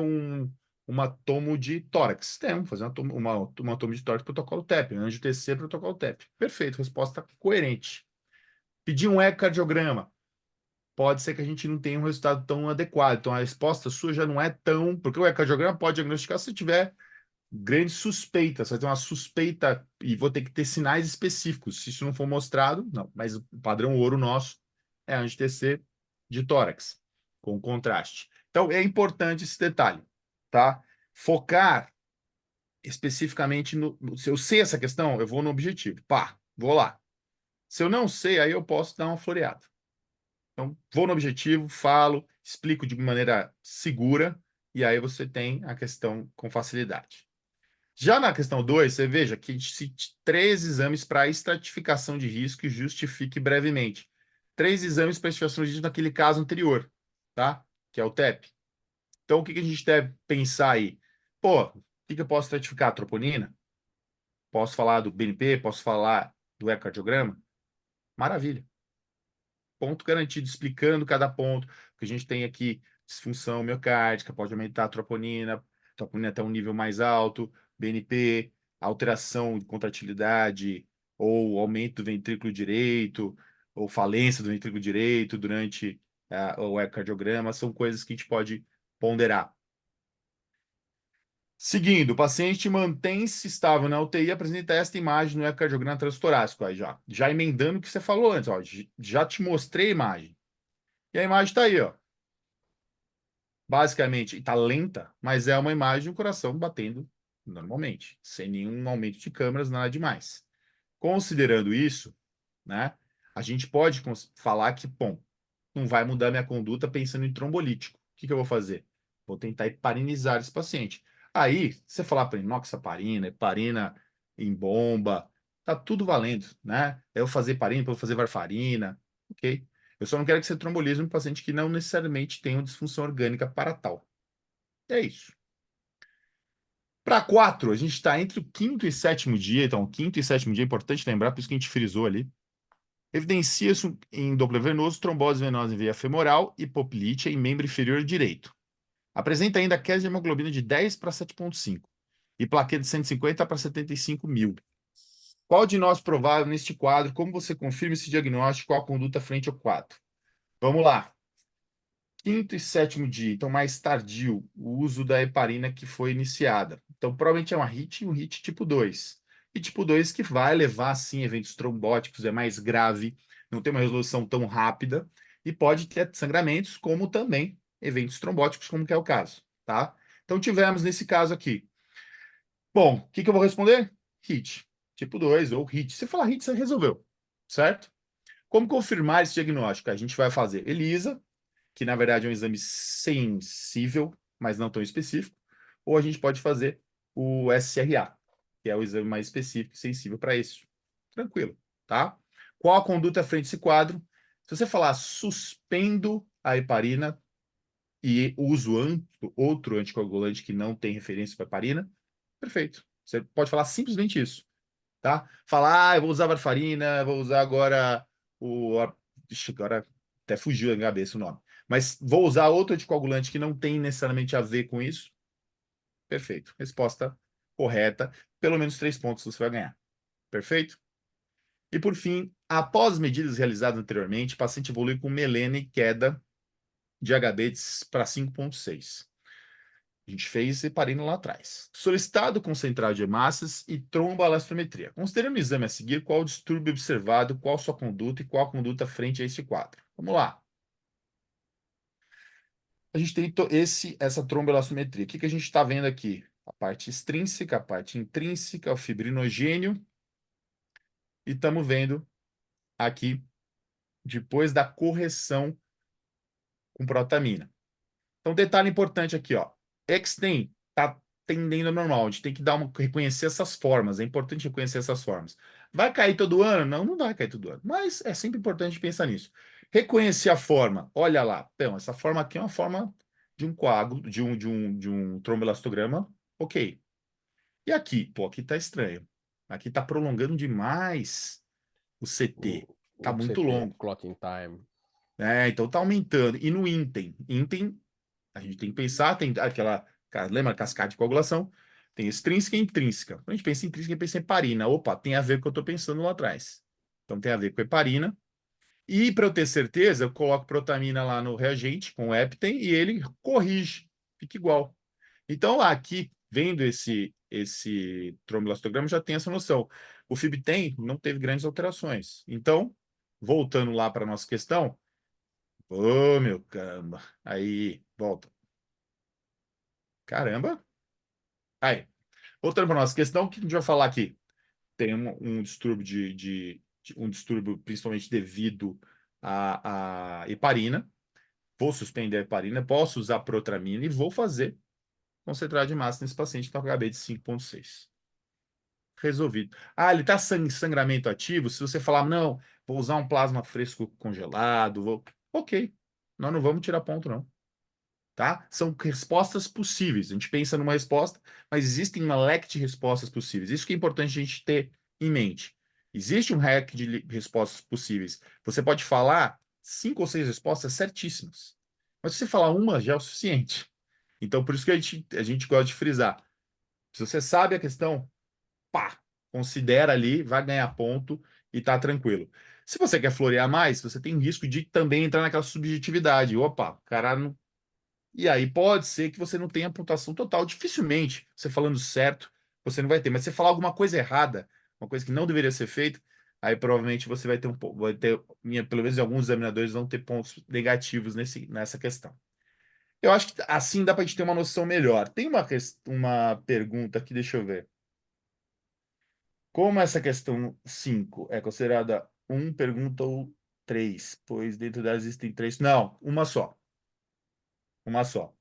uma tomo de tórax. Vamos fazer uma tomo de tórax protocolo TEP, um angio-TC protocolo TEP. Perfeito, resposta coerente. Pedir um ecocardiograma. Pode ser que a gente não tenha um resultado tão adequado. Então, a resposta sua já não é tão... Porque o ecocardiograma pode diagnosticar se tiver grande suspeita. Você vai ter uma suspeita e vou ter que ter sinais específicos. Se isso não for mostrado, não. Mas o padrão ouro nosso é a angio-TC de tórax, com contraste. Então, é importante esse detalhe, tá? Focar especificamente no... Se eu sei essa questão, eu vou no objetivo. Vou lá. Se eu não sei, aí eu posso dar uma floreada. Então, vou no objetivo, falo, explico de maneira segura, e aí você tem a questão com facilidade. Já na questão 2, você veja que a gente cite 3 exames para estratificação de risco e justifique brevemente. 3 exames para estratificação de risco naquele caso anterior, tá? Que é o TEP. Então, o que a gente deve pensar aí? O que eu posso estratificar? Troponina? Posso falar do BNP, posso falar do ecocardiograma? Maravilha. Ponto garantido, explicando cada ponto, que a gente tem aqui disfunção miocárdica, pode aumentar a troponina até um nível mais alto, BNP, alteração de contratilidade, ou aumento do ventrículo direito, ou falência do ventrículo direito durante o ecocardiograma, são coisas que a gente pode ponderar. Seguindo, o paciente mantém-se estável na UTI e apresenta esta imagem no ecocardiograma transtorácico. Aí já emendando o que você falou antes, ó, já te mostrei a imagem. E a imagem está aí, ó. Basicamente, está lenta, mas é uma imagem de um coração batendo normalmente, sem nenhum aumento de câmeras, nada demais. Considerando isso, né, a gente pode falar que, bom, não vai mudar minha conduta pensando em trombolítico. O que eu vou fazer? Vou tentar heparinizar esse paciente. Aí, você falar para inoxaparina, heparina em bomba, tá tudo valendo, né? Eu fazer heparina, eu fazer varfarina, ok? Eu só não quero que você trombolize um paciente que não necessariamente tem uma disfunção orgânica para tal. É isso. Para 4, a gente está entre o quinto e sétimo dia, então, quinto e sétimo dia é importante lembrar, por isso que a gente frisou ali. Evidencia-se em Doppler venoso, trombose venosa em veia femoral e popilite em membro inferior direito. Apresenta ainda queda de hemoglobina de 10 para 7,5 e plaqueta de 150 para 75 mil. Qual de nós provável neste quadro? Como você confirma esse diagnóstico? Qual a conduta frente ao quadro? Vamos lá. Quinto e sétimo dia, então mais tardio, o uso da heparina que foi iniciada. Então, provavelmente é uma HIT e um HIT tipo 2. E tipo 2 que vai levar, sim, eventos trombóticos, é mais grave, não tem uma resolução tão rápida, e pode ter sangramentos, como também eventos trombóticos, como que é o caso, tá? Então, tivemos nesse caso aqui. Bom, o que eu vou responder? HIT, tipo 2 ou HIT. Se falar HIT, você resolveu, certo? Como confirmar esse diagnóstico? A gente vai fazer ELISA, que na verdade é um exame sensível, mas não tão específico, ou a gente pode fazer o SRA, que é o exame mais específico e sensível para isso. Tranquilo, tá? Qual a conduta frente a esse quadro? Se você falar suspendo a heparina e uso outro anticoagulante que não tem referência para heparina, perfeito. Você pode falar simplesmente isso, tá? Falar, eu vou usar varfarina, vou usar agora o... Ixi, agora até fugiu da minha cabeça o nome. Mas vou usar outro anticoagulante que não tem necessariamente a ver com isso. Perfeito. Resposta correta. Pelo menos 3 pontos você vai ganhar. Perfeito? E por fim, após as medidas realizadas anteriormente, o paciente evolui com melena e queda de HB para 5,6. A gente fez heparina lá atrás. Solicitado concentrado de hemácias e tromboelastometria. Considerando o exame a seguir, qual o distúrbio observado, qual sua conduta e qual a conduta frente a este quadro. Vamos lá. A gente tem essa tromboelastometria. O que a gente está vendo aqui? A parte extrínseca, a parte intrínseca, o fibrinogênio. E estamos vendo aqui, depois da correção com protamina. Então, detalhe importante aqui, ó. Extem está tendendo ao normal. A gente tem que reconhecer essas formas. É importante reconhecer essas formas. Vai cair todo ano? Não, não vai cair todo ano. Mas é sempre importante pensar nisso. Reconhecer a forma. Olha lá. Então, essa forma aqui é uma forma de um coágulo, de um tromboelastograma. Ok. E aqui? Pô, aqui tá estranho. Aqui tá prolongando demais o CT. Tá O muito CT, longo. clotting time. Então tá aumentando. E no INTEM? INTEM, a gente tem que pensar, tem aquela, lembra, cascata de coagulação? Tem extrínseca e intrínseca. Quando a gente pensa em intrínseca, a gente pensa em heparina. Opa, tem a ver com o que eu estou pensando lá atrás. Então tem a ver com heparina. E para eu ter certeza, eu coloco protamina lá no reagente com o Eptem e ele corrige, fica igual. Então aqui, vendo esse tromboelastograma, já tem essa noção. O Fibtem não teve grandes alterações. Então, voltando lá para a nossa questão, ô, meu caramba. Aí, volta. Caramba. Aí, voltando para a nossa questão, o que a gente vai falar aqui? Tem um distúrbio um distúrbio principalmente devido à heparina. Vou suspender a heparina, posso usar protramina e vou fazer concentrado de massa nesse paciente que está com HB de 5,6. Resolvido. Ah, ele está sangramento ativo? Se você falar, não, vou usar um plasma fresco congelado, ok. Nós não vamos tirar ponto, não. tá? São respostas possíveis. A gente pensa numa resposta, mas existem um leque de respostas possíveis. Isso que é importante a gente ter em mente. Existe um leque de respostas possíveis. Você pode falar 5 ou 6 respostas certíssimas, mas se você falar uma, já é o suficiente. Então, por isso que a gente gosta de frisar. Se você sabe a questão, pá, considera ali, vai ganhar ponto e tá tranquilo. Se você quer florear mais, você tem risco de também entrar naquela subjetividade. Opa, o cara não. E aí pode ser que você não tenha pontuação total. Dificilmente, você falando certo, você não vai ter. Mas se você falar alguma coisa errada, uma coisa que não deveria ser feita, aí provavelmente você vai ter um pouco, vai ter, pelo menos alguns examinadores vão ter pontos negativos nessa questão. Eu acho que assim dá para a gente ter uma noção melhor. Tem uma pergunta aqui, deixa eu ver. Como essa questão 5 é considerada pergunta ou 3? Pois dentro delas existem 3. Não, uma só. Uma só.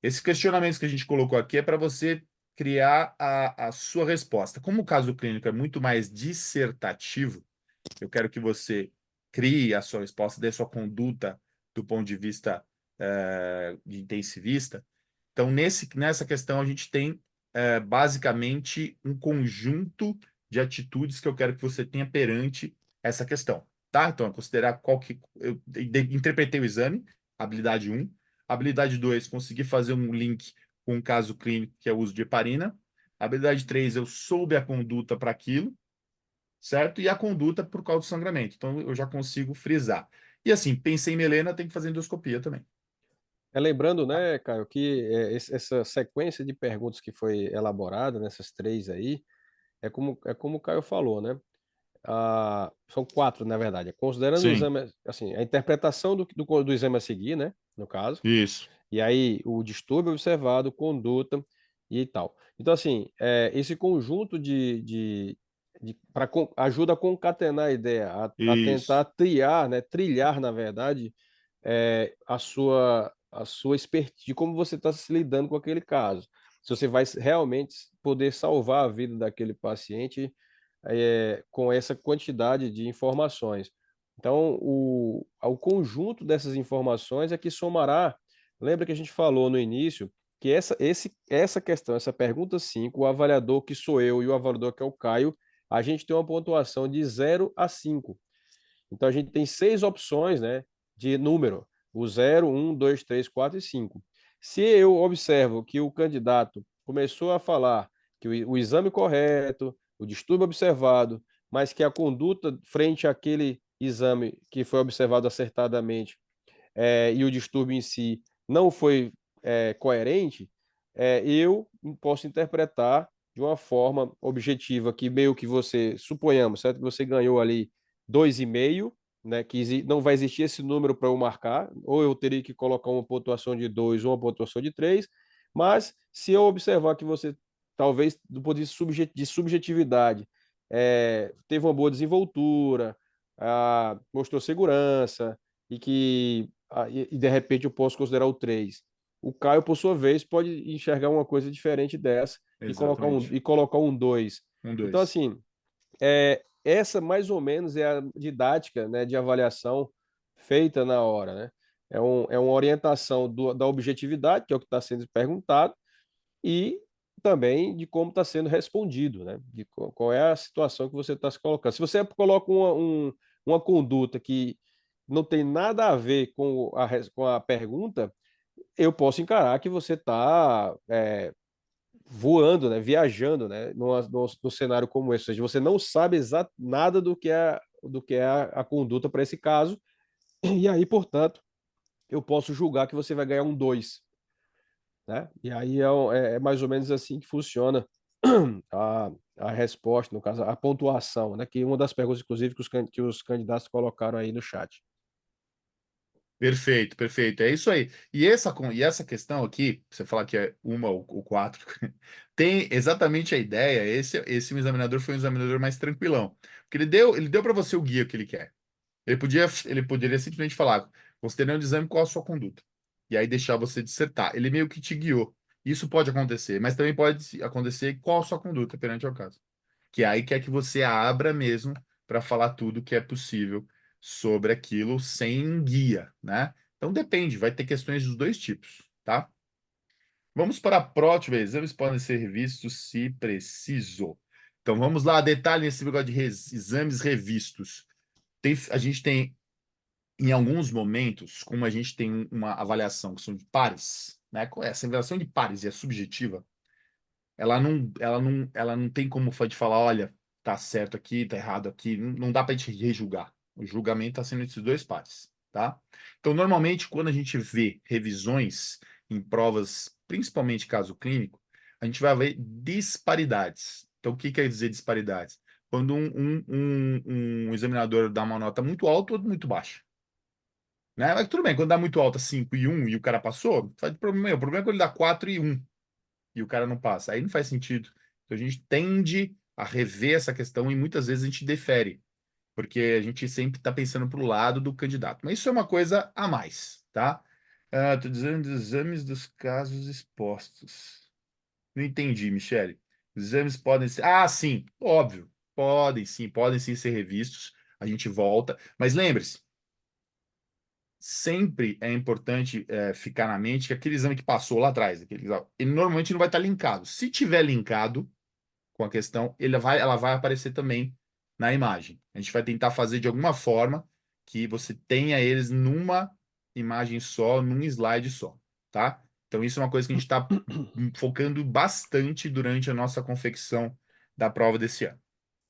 Esses questionamentos que a gente colocou aqui é para você criar a sua resposta. Como o caso clínico é muito mais dissertativo, eu quero que você crie a sua resposta, dê a sua conduta do ponto de vista de intensivista. Então, nessa questão, a gente tem basicamente um conjunto de atitudes que eu quero que você tenha perante essa questão. Tá? Então, considerar qual que. Eu interpretei o exame, habilidade 1. Habilidade 2, conseguir fazer um link com um caso clínico, que é o uso de heparina. Habilidade 3, eu soube a conduta para aquilo, certo? E a conduta por causa do sangramento. Então, eu já consigo frisar. E assim, pensei em melena, tem que fazer endoscopia também. Lembrando, né, Caio, que essa sequência de perguntas que foi elaborada nessas 3 aí, é como o Caio falou, né? São 4, na verdade. Considerando o Sim, exame, assim, a interpretação do exame a seguir, né, no caso, isso. e aí o distúrbio observado, conduta e tal. Então, assim, esse conjunto ajuda a concatenar a ideia, a tentar Isso. trilhar, na verdade, a sua expertise, de como você está se lidando com aquele caso. Se você vai realmente poder salvar a vida daquele paciente com essa quantidade de informações. Então, o conjunto dessas informações é que somará. Lembra que a gente falou no início que essa questão, essa pergunta 5, o avaliador que sou eu e o avaliador que é o Caio, a gente tem uma pontuação de 0 a 5. Então, a gente tem 6 opções, né, de número: o 0, 1, 2, 3, 4 e 5. Se eu observo que o candidato começou a falar que o exame correto, o distúrbio observado, mas que a conduta frente àquele exame que foi observado acertadamente e o distúrbio em si não foi coerente, eu posso interpretar de uma forma objetiva que meio que você, suponhamos, certo? Que você ganhou ali 2,5, né? Que não vai existir esse número para eu marcar, ou eu teria que colocar uma pontuação de 2 ou uma pontuação de 3, mas se eu observar que você, talvez, do ponto de subjetividade, teve uma boa desenvoltura, mostrou segurança, e que e de repente eu posso considerar o 3. O Caio, por sua vez, pode enxergar uma coisa diferente dessa Exatamente. e colocar um 2. Então, 2. assim, essa mais ou menos é a didática, né, de avaliação feita na hora, né? É uma orientação da objetividade, que é o que está sendo perguntado, e também de como está sendo respondido, né? De qual é a situação que você está se colocando. Se você coloca uma conduta que não tem nada a ver com a pergunta, eu posso encarar que você está voando, né? Viajando, né? No cenário como esse. Ou seja, você não sabe nada do que é a conduta para esse caso, e aí, portanto, eu posso julgar que você vai ganhar um 2, né? E aí é mais ou menos assim que funciona a resposta, no caso, a pontuação, né? Que uma das perguntas, inclusive, que os candidatos colocaram aí no chat. Perfeito, perfeito. É isso aí. E essa questão aqui, você falar que é uma ou 4, tem exatamente a ideia. Esse examinador foi um examinador mais tranquilão. Porque ele deu para você o guia que ele quer. Ele poderia simplesmente falar, considerando o exame, qual a sua conduta. E aí deixar você dissertar. Ele meio que te guiou. Isso pode acontecer, mas também pode acontecer qual a sua conduta perante o caso. Que aí quer que você abra mesmo para falar tudo que é possível sobre aquilo sem guia, né? Então depende, vai ter questões dos dois tipos, tá? tá? Vamos para a próxima. Exames podem ser revistos se preciso. Então vamos lá, detalhe nesse negócio de exames revistos. A gente tem, em alguns momentos, como a gente tem uma avaliação que são de pares, né? Essa avaliação de pares e é subjetiva, ela não tem como de falar, olha, tá certo aqui, tá errado aqui, não dá para a gente rejulgar. O julgamento está sendo esses dois pares, tá? Então, normalmente, quando a gente vê revisões em provas, principalmente caso clínico, a gente vai ver disparidades. Então, o que quer dizer disparidades? Quando um examinador dá uma nota muito alta ou muito baixa. Né? Mas tudo bem, quando dá muito alta, 5 e 1, e o cara passou, não faz problema. O problema é quando ele dá 4 e 1 e o cara não passa. Aí não faz sentido. Então a gente tende a rever essa questão e muitas vezes a gente defere, porque a gente sempre está pensando para o lado do candidato. Mas isso é uma coisa a mais, tá? Estou dizendo dos exames dos casos expostos. Não entendi, Michele. Os exames podem ser. Ah, sim, óbvio. Podem sim ser revistos. A gente volta. Mas lembre-se, sempre é importante ficar na mente que aquele exame que passou lá atrás, ele normalmente não vai estar linkado. Se tiver linkado com a questão, ela vai aparecer também na imagem. A gente vai tentar fazer de alguma forma que você tenha eles numa imagem só, num slide só, tá? Então, isso é uma coisa que a gente está focando bastante durante a nossa confecção da prova desse ano.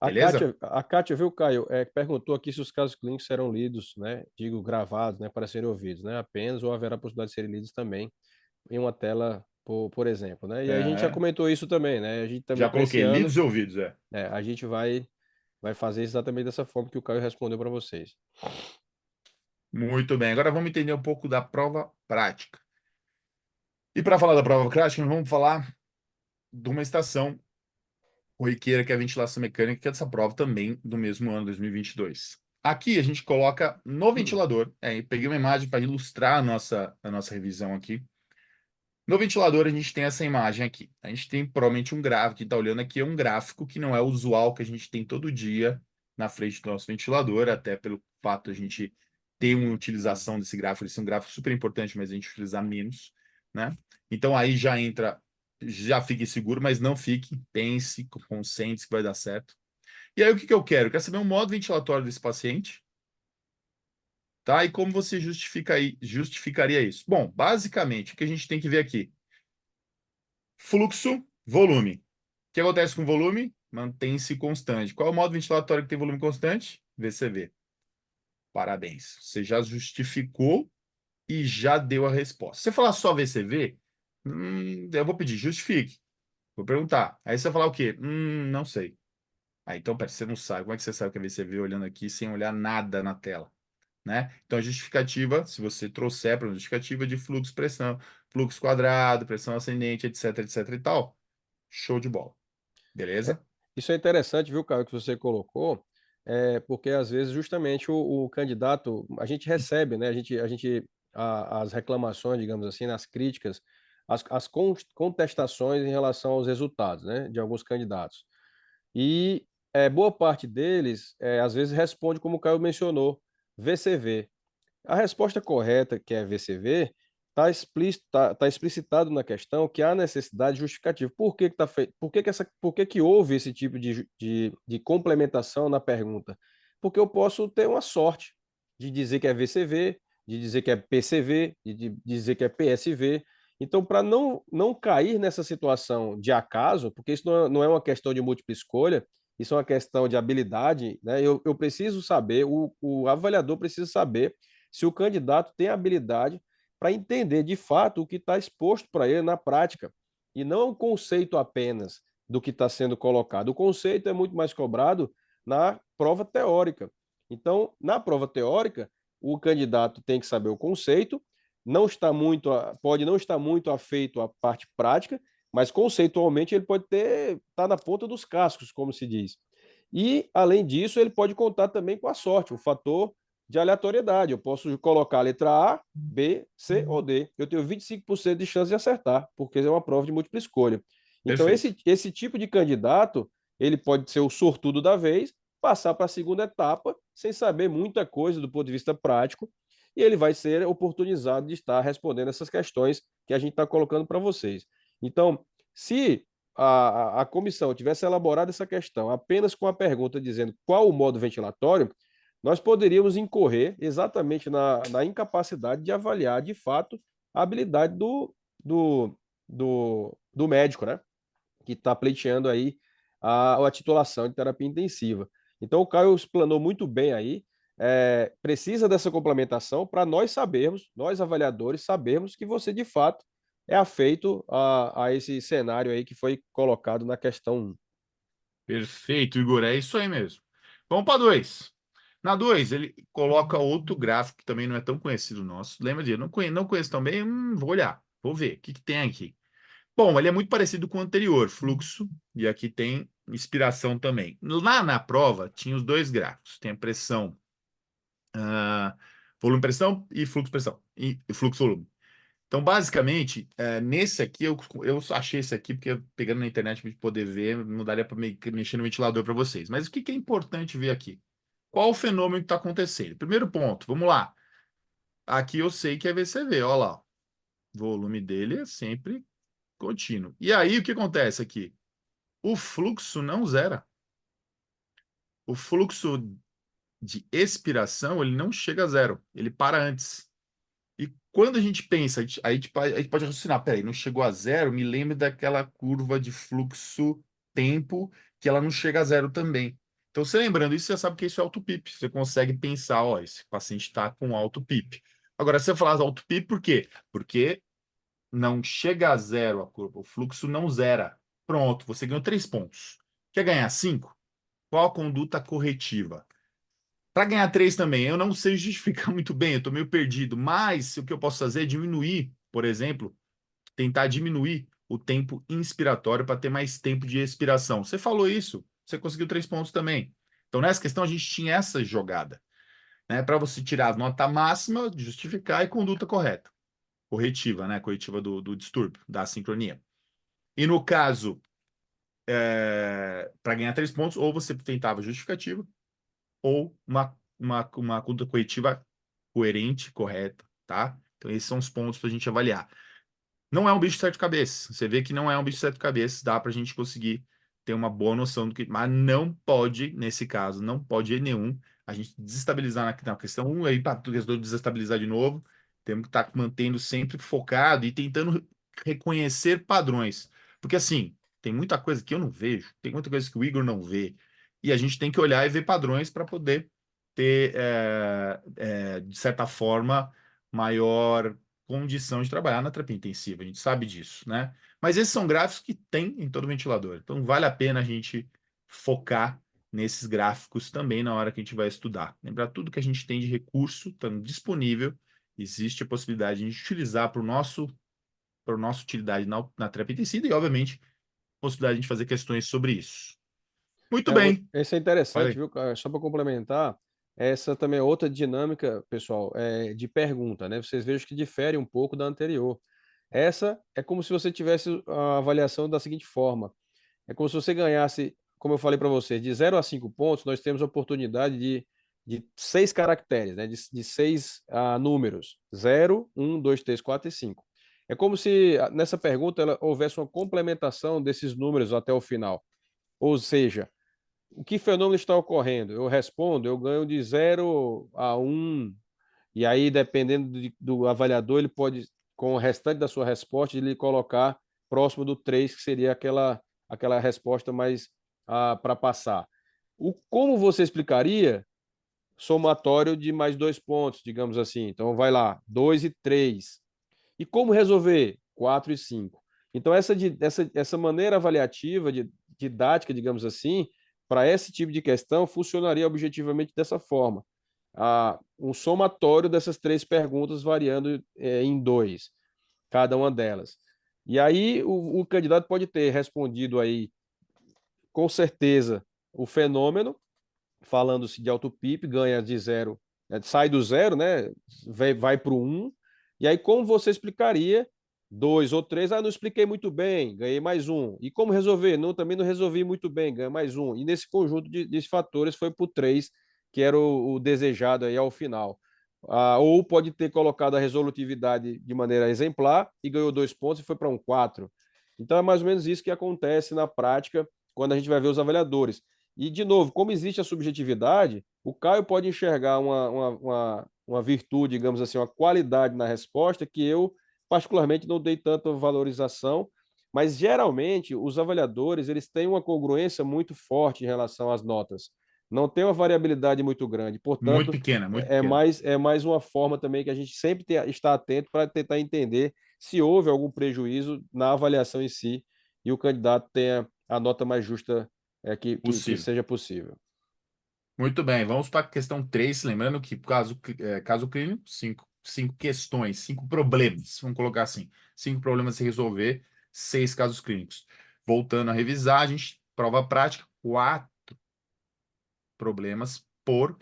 Beleza? A Kátia, viu, Caio, perguntou aqui se os casos clínicos serão lidos, né? Digo, gravados, né? Para serem ouvidos, né? Apenas, ou haverá a possibilidade de serem lidos também em uma tela, por exemplo, né? E aí a gente já É, comentou isso também, né? A gente também, já para esse coloquei ano, lidos e ouvidos, é. a gente vai fazer exatamente dessa forma que o Caio respondeu para vocês. Muito bem. Agora vamos entender um pouco da prova prática. E para falar da prova prática, nós vamos falar de uma estação corriqueira, que é a ventilação mecânica, que é dessa prova também do mesmo ano, 2022. Aqui a gente coloca no ventilador, peguei uma imagem para ilustrar a nossa revisão aqui. No ventilador, a gente tem essa imagem aqui. A gente tem provavelmente um gráfico, que está olhando aqui, é um gráfico que não é usual, que a gente tem todo dia na frente do nosso ventilador, até pelo fato de a gente ter uma utilização desse gráfico. Esse é um gráfico super importante, mas a gente utilizar menos, né? Então aí já entra, já fique seguro, mas não fique, pense, concentre que vai dar certo. E aí o que que eu quero? Eu quero saber o modo ventilatório desse paciente, tá? E como você justificaria isso? Bom, basicamente, o que a gente tem que ver aqui? Fluxo, volume. O que acontece com o volume? Mantém-se constante. Qual é o modo ventilatório que tem volume constante? VCV. Parabéns. Você já justificou e já deu a resposta. Se você falar só VCV, eu vou pedir, justifique. Vou perguntar. Aí você vai falar o quê? Não sei. Então, pera, você não sabe. Como é que você sabe que é VCV olhando aqui sem olhar nada na tela? Né? Então, a justificativa, se você trouxer para a justificativa de fluxo, pressão, fluxo quadrado, pressão ascendente, etc, etc e tal, show de bola. Beleza? Isso é interessante, viu, Caio, que você colocou, porque às vezes justamente o candidato, a gente recebe, né, as reclamações, digamos assim, nas críticas, as contestações em relação aos resultados, né, de alguns candidatos. E boa parte deles, às vezes, responde como o Caio mencionou, VCV. A resposta correta, que é VCV, está explicitado na questão que há necessidade justificativa. Por que que tá feito? Por que que houve esse tipo de complementação na pergunta? Porque eu posso ter uma sorte de dizer que é VCV, de dizer que é PCV, de dizer que é PSV. Então, para não cair nessa situação de acaso, porque isso não é uma questão de múltipla escolha, isso é uma questão de habilidade, né? Eu preciso saber, o avaliador precisa saber se o candidato tem habilidade para entender de fato o que está exposto para ele na prática, e não um conceito apenas do que está sendo colocado. O conceito é muito mais cobrado na prova teórica. Então, na prova teórica, o candidato tem que saber o conceito, pode não estar muito afeito à parte prática, mas conceitualmente ele pode estar na ponta dos cascos, como se diz. E, além disso, ele pode contar também com a sorte, o fator de aleatoriedade. Eu posso colocar a letra A, B, C ou D. Eu tenho 25% de chance de acertar, porque é uma prova de múltipla escolha. Então, esse tipo de candidato, ele pode ser o sortudo da vez, passar para a segunda etapa sem saber muita coisa do ponto de vista prático. e ele vai ser oportunizado de estar respondendo essas questões que a gente está colocando para vocês. Então, se a comissão tivesse elaborado essa questão apenas com a pergunta dizendo qual o modo ventilatório, nós poderíamos incorrer exatamente na incapacidade de avaliar, de fato, a habilidade do médico, né? Que está pleiteando aí a titulação de terapia intensiva. Então, o Caio explanou muito bem aí, precisa dessa complementação para nós sabermos, nós avaliadores, sabermos que você, de fato, é afeito a esse cenário aí que foi colocado na questão 1. Perfeito, Igor, é isso aí mesmo. Vamos para 2. Na 2, ele coloca outro gráfico que também não é tão conhecido nosso. Lembra de, não conheço também, vou olhar, vou ver o que tem aqui. Bom, ele é muito parecido com o anterior, fluxo, e aqui tem inspiração também. Lá na prova, tinha os dois gráficos, tem a pressão, volume-pressão e fluxo-pressão, e fluxo-volume. Então, basicamente, nesse aqui, eu achei esse aqui, porque pegando na internet para poder ver, não daria para mexer no ventilador para vocês. Mas o que é importante ver aqui? Qual o fenômeno que está acontecendo? Primeiro ponto, vamos lá. Aqui eu sei que é VCV, olha lá. O volume dele é sempre contínuo. E aí, o que acontece aqui? O fluxo não zera. O fluxo de expiração, ele não chega a zero. Ele para antes. E quando a gente pensa, a gente pode raciocinar, peraí, não chegou a zero, me lembra daquela curva de fluxo-tempo, que ela não chega a zero também. Então, você lembrando isso, você sabe que isso é auto-PIP. Você consegue pensar, ó, esse paciente está com auto-PIP. Agora, se você falar auto-PIP, por quê? Porque não chega a zero a curva, o fluxo não zera. Pronto, você ganhou 3 pontos. Quer ganhar 5? Qual a conduta corretiva? Para ganhar 3 também, eu não sei justificar muito bem, eu estou meio perdido, mas o que eu posso fazer é diminuir, por exemplo, tentar diminuir o tempo inspiratório para ter mais tempo de expiração. Você falou isso, você conseguiu 3 pontos também. Então, nessa questão, a gente tinha essa jogada, né? Para você tirar a nota máxima, justificar e conduta correta. Corretiva, né? Corretiva do distúrbio, da sincronia. E no caso, para ganhar 3 pontos, ou você tentava justificativa, ou uma conduta corretiva coerente, correta, tá? Então, esses são os pontos para a gente avaliar. Não é um bicho de sete cabeças. Você vê que não é um bicho de sete cabeças, dá para a gente conseguir ter uma boa noção do que. Mas não pode, nesse caso, não pode em nenhum a gente desestabilizar na questão 1, aí para desestabilizar de novo. Temos que estar mantendo sempre focado e tentando reconhecer padrões. Porque assim, tem muita coisa que eu não vejo, tem muita coisa que o Igor não vê. E a gente tem que olhar e ver padrões para poder ter, de certa forma, maior condição de trabalhar na terapia intensiva, a gente sabe disso, né? Mas esses são gráficos que tem em todo ventilador, então vale a pena a gente focar nesses gráficos também na hora que a gente vai estudar. Lembrar tudo que a gente tem de recurso tá disponível, existe a possibilidade de a gente utilizar para nossa utilidade na terapia intensiva e, obviamente, possibilidade de a gente fazer questões sobre isso. Muito bem. Esse é interessante, Falei. viu? Só para complementar, essa também é outra dinâmica, pessoal, de pergunta, né? Vocês vejam que difere um pouco da anterior. Essa é como se você tivesse a avaliação da seguinte forma: é como se você ganhasse, como eu falei para vocês, de 0 a 5 pontos, nós temos a oportunidade de 6 caracteres, né? De 6 números: 0, 1, 2, 3, 4 e 5. É como se nessa pergunta houvesse uma complementação desses números até o final. Ou seja, o que fenômeno está ocorrendo? Eu respondo, eu ganho de 0 a 1, e aí, dependendo do avaliador, ele pode, com o restante da sua resposta, ele colocar próximo do 3, que seria aquela resposta mais para passar. Como você explicaria? Somatório de mais 2 pontos, digamos assim. Então, vai lá, 2 e 3. E como resolver? 4 e 5. Então, essa maneira avaliativa, didática, digamos assim, para esse tipo de questão, funcionaria objetivamente dessa forma. Um somatório dessas 3 perguntas variando em 2, cada uma delas. E aí, o candidato pode ter respondido aí, com certeza, o fenômeno, falando-se de auto-PIP, ganha de 0, sai do 0, né? Vai para o 1. E aí, como você explicaria 2 ou 3? Não expliquei muito bem, ganhei mais 1. E como resolver? Também não resolvi muito bem, ganhei mais 1. E nesse conjunto de fatores foi para o 3, que era o desejado aí ao final. ou pode ter colocado a resolutividade de maneira exemplar e ganhou 2 pontos e foi para um 4. Então é mais ou menos isso que acontece na prática quando a gente vai ver os avaliadores. E, de novo, como existe a subjetividade, o Caio pode enxergar uma virtude, digamos assim, uma qualidade na resposta que eu, particularmente, não dei tanta valorização, mas geralmente os avaliadores eles têm uma congruência muito forte em relação às notas. Não tem uma variabilidade muito grande, Muito portanto, pequena, muito é pequena. mais, é mais uma forma também que a gente sempre está atento para tentar entender se houve algum prejuízo na avaliação em si e o candidato tenha a nota mais justa que Possível. seja possível. Muito bem, vamos para a questão 3. Lembrando que caso clínico, cinco questões, 5 problemas, vamos colocar assim, 5 problemas a se resolver, 6 casos clínicos. Voltando a revisar, a gente, prova prática, 4 problemas por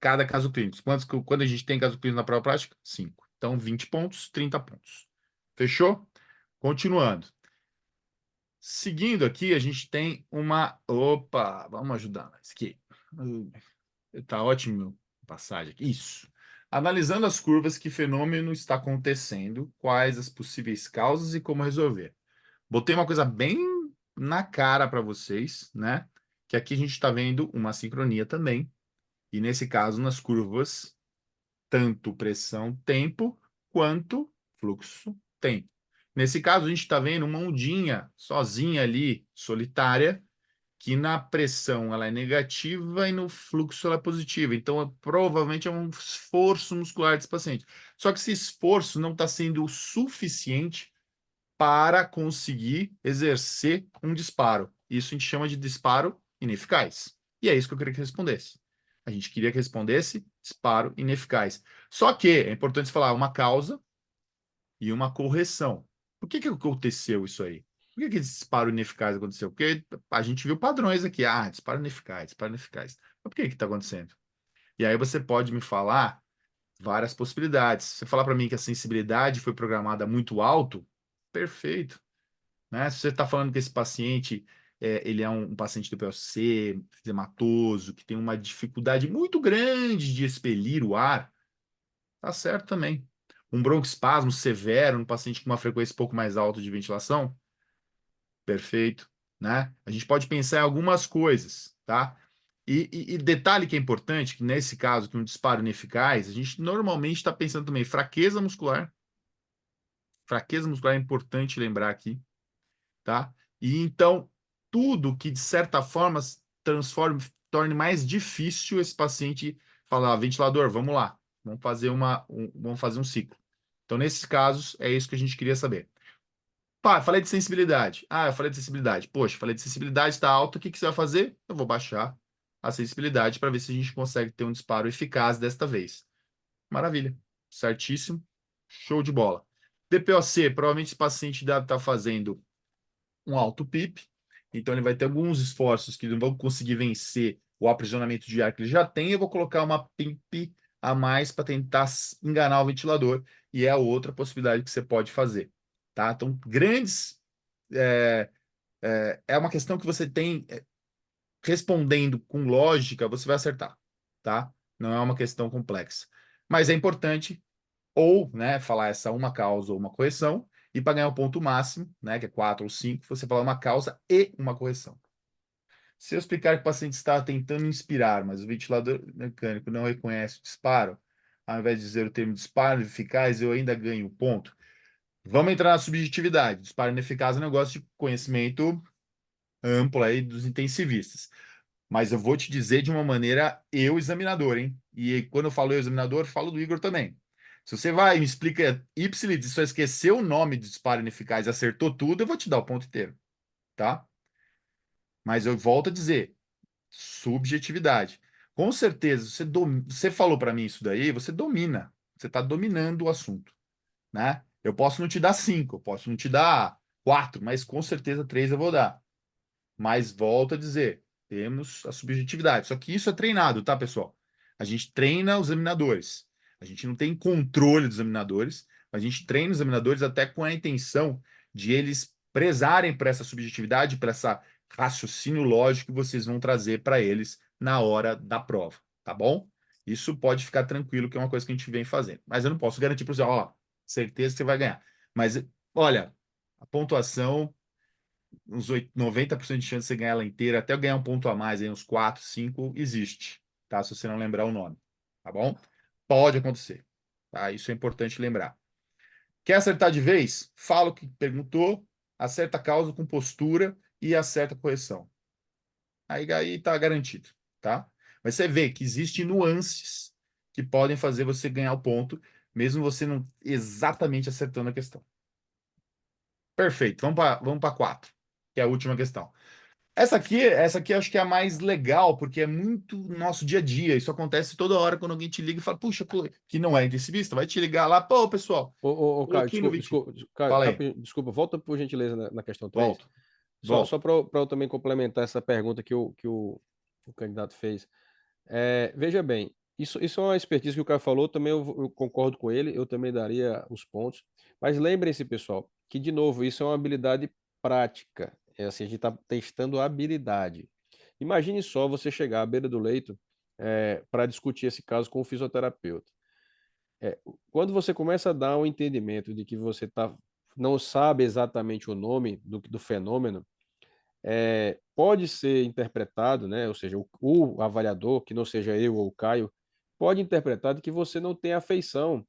cada caso clínico. Quando a gente tem caso clínico na prova prática? 5. Então, 20 pontos, 30 pontos. Fechou? Continuando. Seguindo aqui, a gente tem uma... Opa, vamos ajudar mais aqui. Tá ótimo a passagem aqui. Isso. Analisando as curvas, que fenômeno está acontecendo, quais as possíveis causas e como resolver. Botei uma coisa bem na cara para vocês, né? Que aqui a gente está vendo uma sincronia também. E nesse caso, nas curvas, tanto pressão-tempo quanto fluxo-tempo. Nesse caso, a gente está vendo uma ondinha sozinha ali, solitária, que na pressão ela é negativa e no fluxo ela é positiva. Então, provavelmente é um esforço muscular desse paciente. Só que esse esforço não está sendo o suficiente para conseguir exercer um disparo. Isso a gente chama de disparo ineficaz. E é isso que eu queria que respondesse. A gente queria que respondesse disparo ineficaz. Só que é importante falar uma causa e uma correção. Por que aconteceu isso aí? Por que esse disparo ineficaz aconteceu? Porque a gente viu padrões aqui. Ah, disparo ineficaz, disparo ineficaz. Mas por que está acontecendo? E aí você pode me falar várias possibilidades. Se você falar para mim que a sensibilidade foi programada muito alto, perfeito, né? Se você está falando que esse paciente ele é um paciente do PLC, edematoso, que tem uma dificuldade muito grande de expelir o ar, tá certo também. Um broncoespasmo severo no paciente com uma frequência um pouco mais alta de ventilação, perfeito, né? A gente pode pensar em algumas coisas, tá? E detalhe que é importante, que nesse caso, que um disparo ineficaz, a gente normalmente está pensando também fraqueza muscular. Fraqueza muscular é importante lembrar aqui, tá? E então, tudo que de certa forma torne mais difícil esse paciente falar, ventilador, vamos lá, vamos fazer um ciclo. Então, nesses casos, é isso que a gente queria saber. Pá, falei de sensibilidade. Ah, eu falei de sensibilidade. Poxa, falei de sensibilidade, está alta, o que você vai fazer? Eu vou baixar a sensibilidade para ver se a gente consegue ter um disparo eficaz desta vez. Maravilha. Certíssimo. Show de bola. DPOC, provavelmente esse paciente deve estar fazendo um alto PIP, então ele vai ter alguns esforços que não vão conseguir vencer o aprisionamento de ar que ele já tem. Eu vou colocar uma PIP a mais para tentar enganar o ventilador, e é a outra possibilidade que você pode fazer. Tá? Então, grandes. É uma questão que você tem respondendo com lógica, você vai acertar. Tá? Não é uma questão complexa. Mas é importante ou, né, falar essa uma causa ou uma correção, e para ganhar o ponto máximo, né, que é 4 ou 5, você falar uma causa e uma correção. Se eu explicar que o paciente está tentando inspirar, mas o ventilador mecânico não reconhece o disparo, ao invés de dizer o termo disparo eficaz, eu ainda ganho o ponto. Vamos entrar na subjetividade. Disparo ineficaz é um negócio de conhecimento amplo aí dos intensivistas. Mas eu vou te dizer de uma maneira eu examinador, hein? E quando eu falo eu examinador, falo do Igor também. Se você vai e me explica Ipsilis e só esqueceu o nome de disparo ineficaz e acertou tudo, eu vou te dar o ponto inteiro, tá? Mas eu volto a dizer, subjetividade. Com certeza, você falou para mim isso daí, você domina. Você está dominando o assunto, né? Eu posso não te dar 5, eu posso não te dar 4, mas com certeza 3 eu vou dar. Mas volto a dizer, temos a subjetividade. Só que isso é treinado, tá, pessoal? A gente treina os examinadores. A gente não tem controle dos examinadores, mas a gente treina os examinadores até com a intenção de eles prezarem por essa subjetividade, por essa raciocínio lógico que vocês vão trazer para eles na hora da prova, tá bom? Isso pode ficar tranquilo, que é uma coisa que a gente vem fazendo. Mas eu não posso garantir para você, ó, certeza que você vai ganhar. Mas, olha, a pontuação, uns 90% de chance de você ganhar ela inteira, até eu ganhar um ponto a mais, aí, uns 4, 5, existe, tá? Se você não lembrar o nome, tá bom? Pode acontecer, tá? Isso é importante lembrar. Quer acertar de vez? Fala o que perguntou, acerta a causa com postura e acerta a correção. Aí tá garantido, tá? Mas você vê que existem nuances que podem fazer você ganhar o ponto, mesmo você não exatamente acertando a questão. Perfeito. Vamos para 4, que é a última questão. Essa aqui eu acho que é a mais legal, porque é muito nosso dia a dia. Isso acontece toda hora quando alguém te liga e fala, puxa, pô, que não é intensivista, vai te ligar lá, pô, pessoal, Caio, coloquei no desculpa, 20. Caio, Fala aí. rapidinho, desculpa, volta por gentileza na questão 3. Volto. Só Volto. para eu também complementar essa pergunta que o candidato fez. Veja bem, isso é uma expertise que o cara falou, também eu concordo com ele, eu também daria os pontos. Mas lembrem-se, pessoal, que, de novo, isso é uma habilidade prática. É assim, a gente está testando a habilidade. Imagine só você chegar à beira do leito para discutir esse caso com o fisioterapeuta. Quando você começa a dar um entendimento de que você não sabe exatamente o nome do fenômeno, pode ser interpretado, né? Ou seja, o avaliador, que não seja eu ou o Caio, pode interpretar de que você não tem afeição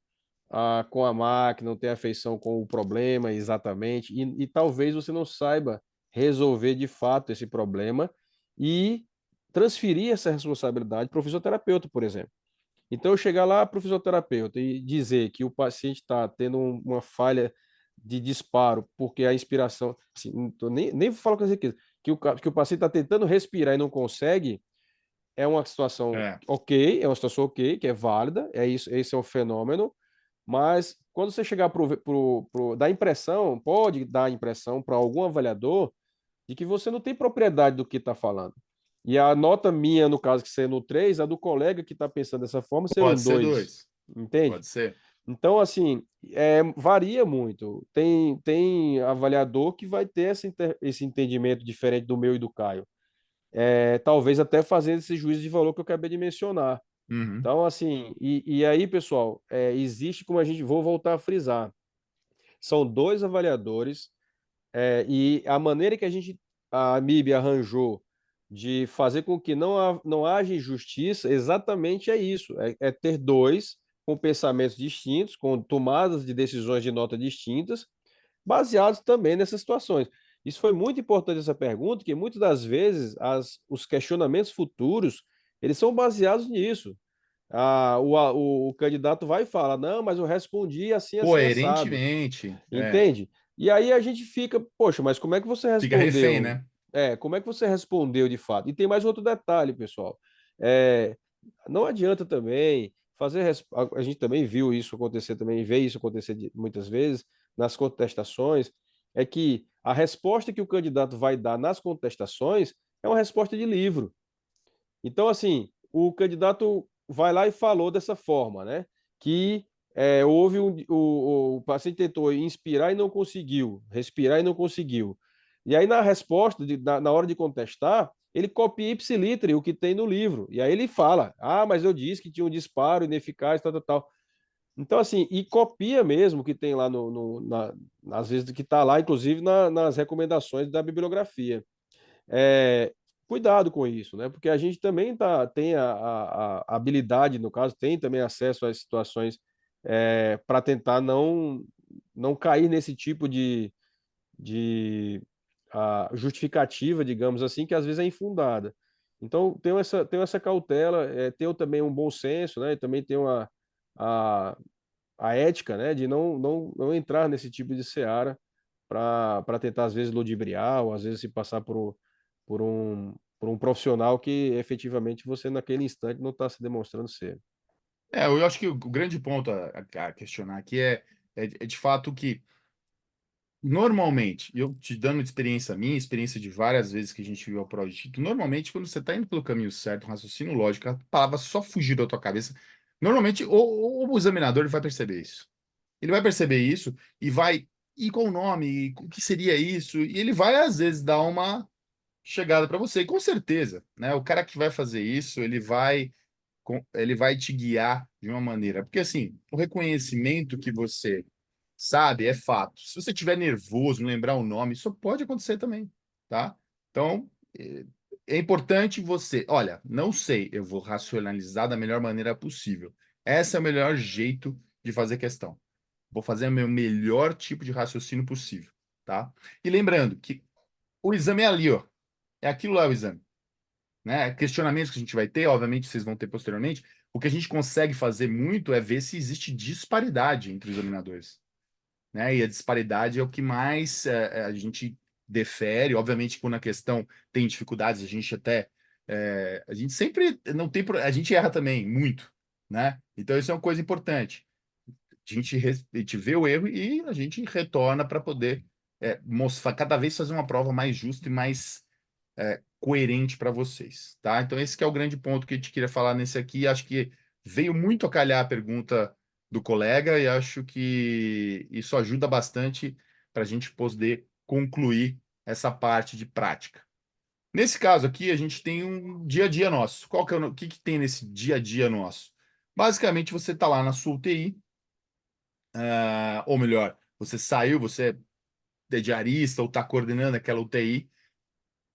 com a máquina, não tem afeição com o problema exatamente, e talvez você não saiba resolver de fato esse problema e transferir essa responsabilidade para o fisioterapeuta, por exemplo. Então, eu chegar lá para o fisioterapeuta e dizer que o paciente está tendo uma falha de disparo, porque a inspiração. Assim, nem falo com esse aqui, que o paciente está tentando respirar e não consegue, é uma situação ok, é uma situação ok, que é válida, é isso, esse é um fenômeno, mas quando você chegar dá impressão, pode dar a impressão para algum avaliador de que você não tem propriedade do que está falando. E a nota minha, no caso, que sendo 3, a do colega que está pensando dessa forma, ser Pode um ser 2. 2. Entende? Pode ser. Então, assim, varia muito. Tem avaliador que vai ter esse entendimento diferente do meu e do Caio. Talvez até fazendo esse juízo de valor que eu acabei de mencionar. Uhum. Então, assim, e aí, pessoal, existe, como vou voltar a frisar, são 2 avaliadores, e a maneira que a MIB arranjou de fazer com que não haja injustiça, exatamente é isso, é ter 2 com pensamentos distintos, com tomadas de decisões de nota distintas, baseados também nessas situações. Isso foi muito importante, essa pergunta, que muitas das vezes os questionamentos futuros, eles são baseados nisso. O candidato vai e fala, não, mas eu respondi assim, assim, assado. Coerentemente. Entende? E aí a gente fica, poxa, mas como é que você Fica refém, respondeu? né? Como é que você respondeu de fato? E tem mais outro detalhe, pessoal. É, não adianta também a gente também viu isso acontecer, também vê isso acontecer muitas vezes nas contestações, é que a resposta que o candidato vai dar nas contestações é uma resposta de livro. Então, assim, o candidato vai lá e falou dessa forma, né? Que houve o paciente tentou inspirar e não conseguiu, respirar e não conseguiu. E aí, na resposta, na hora de contestar, ele copia ipsilitre o que tem no livro. E aí ele fala: ah, mas eu disse que tinha um disparo ineficaz, tal, tal, tal. Então, assim, e copia mesmo o que tem lá às vezes que está lá, inclusive nas recomendações da bibliografia. Cuidado com isso, né? Porque a gente também tem a habilidade, no caso, tem também acesso às situações para tentar não cair nesse tipo de justificativa, digamos assim, que às vezes é infundada. Então, tenho essa cautela, tenho também um bom senso, né? E também tenho a, a ética, né? De não entrar nesse tipo de seara para tentar, às vezes, ludibriar, ou às vezes se passar por um profissional que efetivamente você, naquele instante, não está se demonstrando ser. Eu acho que o grande ponto a questionar aqui é de fato que, normalmente, eu te dando experiência minha, experiência de várias vezes que a gente viu a prova de título, normalmente, quando você está indo pelo caminho certo, um raciocínio lógico, a palavra só fugir da tua cabeça, normalmente o examinador ele vai perceber isso. Ele vai perceber isso e vai. E qual o nome? E o que seria isso? E ele vai, às vezes, dar uma chegada para você. E com certeza, né? O cara que vai fazer isso, ele vai ele vai te guiar de uma maneira. Porque, assim, o reconhecimento que você sabe é fato. Se você estiver nervoso, não lembrar o nome, isso pode acontecer também, tá? Então, é importante você, olha, não sei, eu vou racionalizar da melhor maneira possível. Esse é o melhor jeito de fazer questão. Vou fazer o meu melhor tipo de raciocínio possível, tá? E lembrando que o exame é ali, ó. É aquilo lá o exame, né? Questionamentos que a gente vai ter, obviamente vocês vão ter posteriormente. O que a gente consegue fazer muito é ver se existe disparidade entre os examinadores, né? E a disparidade é o que mais a gente defere. Obviamente, quando a questão tem dificuldades, a gente até a gente sempre não tem, a gente erra também muito, né? Então isso é uma coisa importante. A gente vê o erro e a gente retorna para poder mostrar cada vez fazer uma prova mais justa e mais coerente para vocês, tá? Então esse que é o grande ponto que a gente queria falar nesse aqui. Acho que veio muito a calhar a pergunta do colega e acho que isso ajuda bastante para a gente poder concluir essa parte de prática. Nesse caso aqui, a gente tem um dia a dia nosso. Qual que é o que tem nesse dia a dia nosso? Basicamente, você está lá na sua UTI, ou melhor, você saiu, você é diarista ou está coordenando aquela UTI,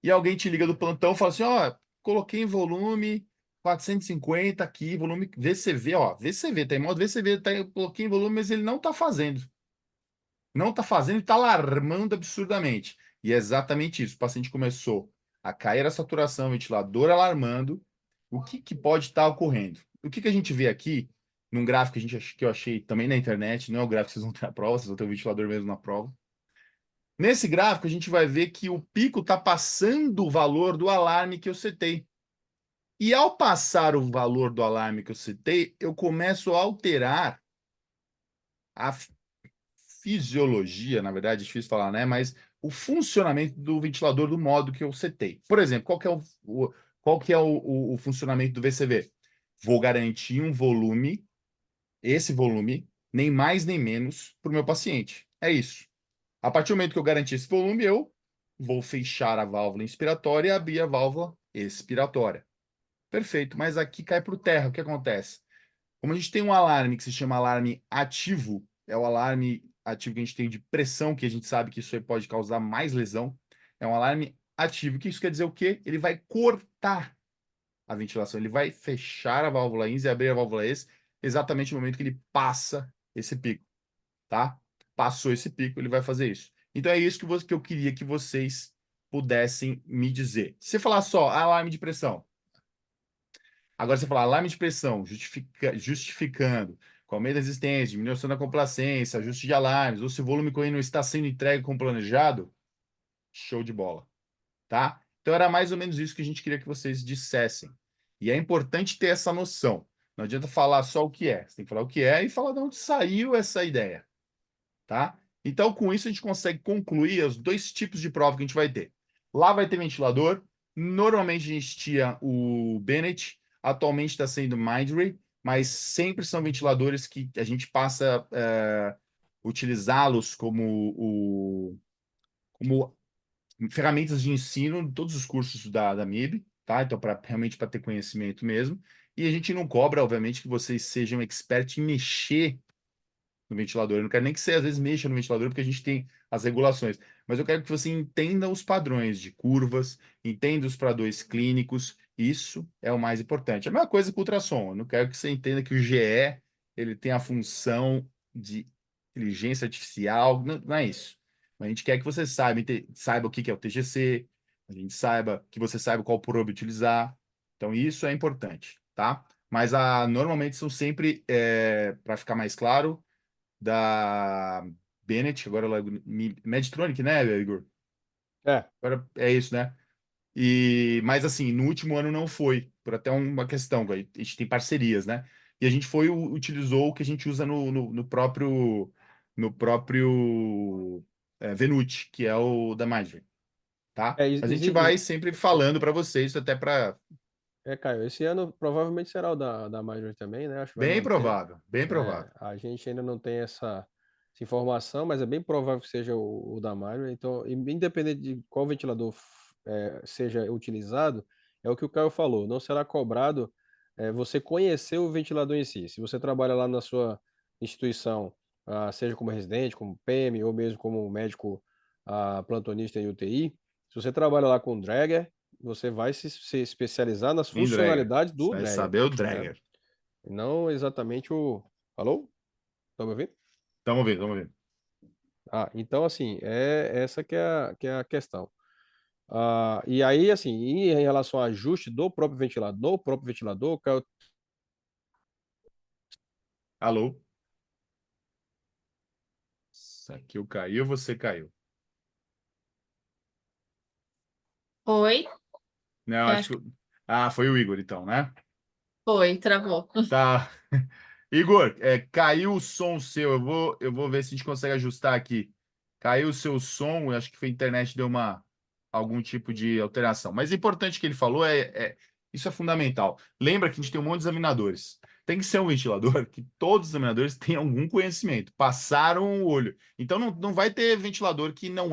e alguém te liga do plantão e fala assim: ó, coloquei em volume 450 aqui, volume VCV, ó, VCV, tá em modo VCV, tá, eu coloquei em volume, mas ele não tá fazendo. Não tá fazendo e tá alarmando absurdamente. E é exatamente isso. O paciente começou a cair a saturação, ventilador alarmando. O que, que pode estar ocorrendo? O que, que a gente vê aqui, num gráfico que, que eu achei também na internet, não é o gráfico que vocês vão ter na prova, vocês vão ter o ventilador mesmo na prova. Nesse gráfico, a gente vai ver que o pico está passando o valor do alarme que eu setei. E ao passar o valor do alarme que eu setei, eu começo a alterar a fisiologia, na verdade, é difícil falar, né? Mas o funcionamento do ventilador do modo que eu setei. Por exemplo, qual que é o funcionamento do VCV? Vou garantir um volume, esse volume, nem mais nem menos, para o meu paciente. É isso. A partir do momento que eu garantir esse volume, eu vou fechar a válvula inspiratória e abrir a válvula expiratória. Perfeito, mas aqui cai por terra. O que acontece? Como a gente tem um alarme que se chama alarme ativo, é o alarme ativo que a gente tem de pressão, que a gente sabe que isso aí pode causar mais lesão. É um alarme ativo, que isso quer dizer o quê? Ele vai cortar a ventilação, ele vai fechar a válvula INS e abrir a válvula ES exatamente no momento que ele passa esse pico, tá? Passou esse pico, ele vai fazer isso. Então é isso que eu queria que vocês pudessem me dizer. Se falar só alarme de pressão, agora você falar alarme de pressão, justificando com aumento da resistência, diminuição da complacência, ajuste de alarmes, ou se o volume correndo não está sendo entregue como planejado, show de bola, tá? Então era mais ou menos isso que a gente queria que vocês dissessem. E é importante ter essa noção. Não adianta falar só o que é. Você tem que falar o que é e falar de onde saiu essa ideia, tá? Então, com isso, a gente consegue concluir os dois tipos de prova que a gente vai ter. Lá vai ter ventilador. Normalmente a gente tinha o Bennett, atualmente está sendo Mindray, mas sempre são ventiladores que a gente passa a utilizá-los como ferramentas de ensino em todos os cursos da MIB, tá? Então, realmente para ter conhecimento mesmo. E a gente não cobra, obviamente, que vocês sejam expert em mexer no ventilador. Eu não quero nem que você, às vezes, mexa no ventilador, porque a gente tem as regulações. Mas eu quero que você entenda os padrões de curvas, entenda os padrões clínicos. Isso é o mais importante. A mesma coisa com o ultrassom. Eu não quero que você entenda que o GE ele tem a função de inteligência artificial. Não, não é isso. A gente quer que você saiba o que é o TGC, a gente saiba que você saiba qual probe utilizar. Então, isso é importante, tá? Mas normalmente são sempre, para ficar mais claro, da Bennett, agora ela Medtronic, né, Igor? É, Agora é isso, né? Mas assim, no último ano não foi, por até uma questão, a gente tem parcerias, né? E a gente utilizou o que a gente usa no próprio Venuti, que é o da Maggi, tá? A gente vai sempre falando para vocês, até para Caio, esse ano provavelmente será o da Major também, né? Acho que vai bem manter. provável, bem provável. A gente ainda não tem essa informação, mas é bem provável que seja o da Major. Então, independente de qual ventilador seja utilizado, é o que o Caio falou, não será cobrado você conhecer o ventilador em si. Se você trabalha lá na sua instituição, seja como residente, como PM, ou mesmo como médico plantonista em UTI, se você trabalha lá com dragger, você vai se especializar nas Em dragger. funcionalidades Você do vai dragger, saber o né? dragger. Não exatamente o... Alô? Tá me ouvindo? Estamos vendo, estamos vendo. Então, assim, essa que é a questão. E aí, assim, em relação ao ajuste do próprio ventilador, Caio, Alô? Isso aqui eu caiu, você caiu. Oi? Não, Eu acho acho que. que Foi o Igor, então, né? foi, travou. Tá. Igor, caiu o som seu. Eu vou ver se a gente consegue ajustar aqui. Caiu o seu som, eu acho que foi a internet deu algum tipo de alteração. Mas o importante que ele falou isso é fundamental. Lembra que a gente tem um monte de examinadores. Tem que ser um ventilador que todos os examinadores têm algum conhecimento, passaram o olho. Então não vai ter ventilador que não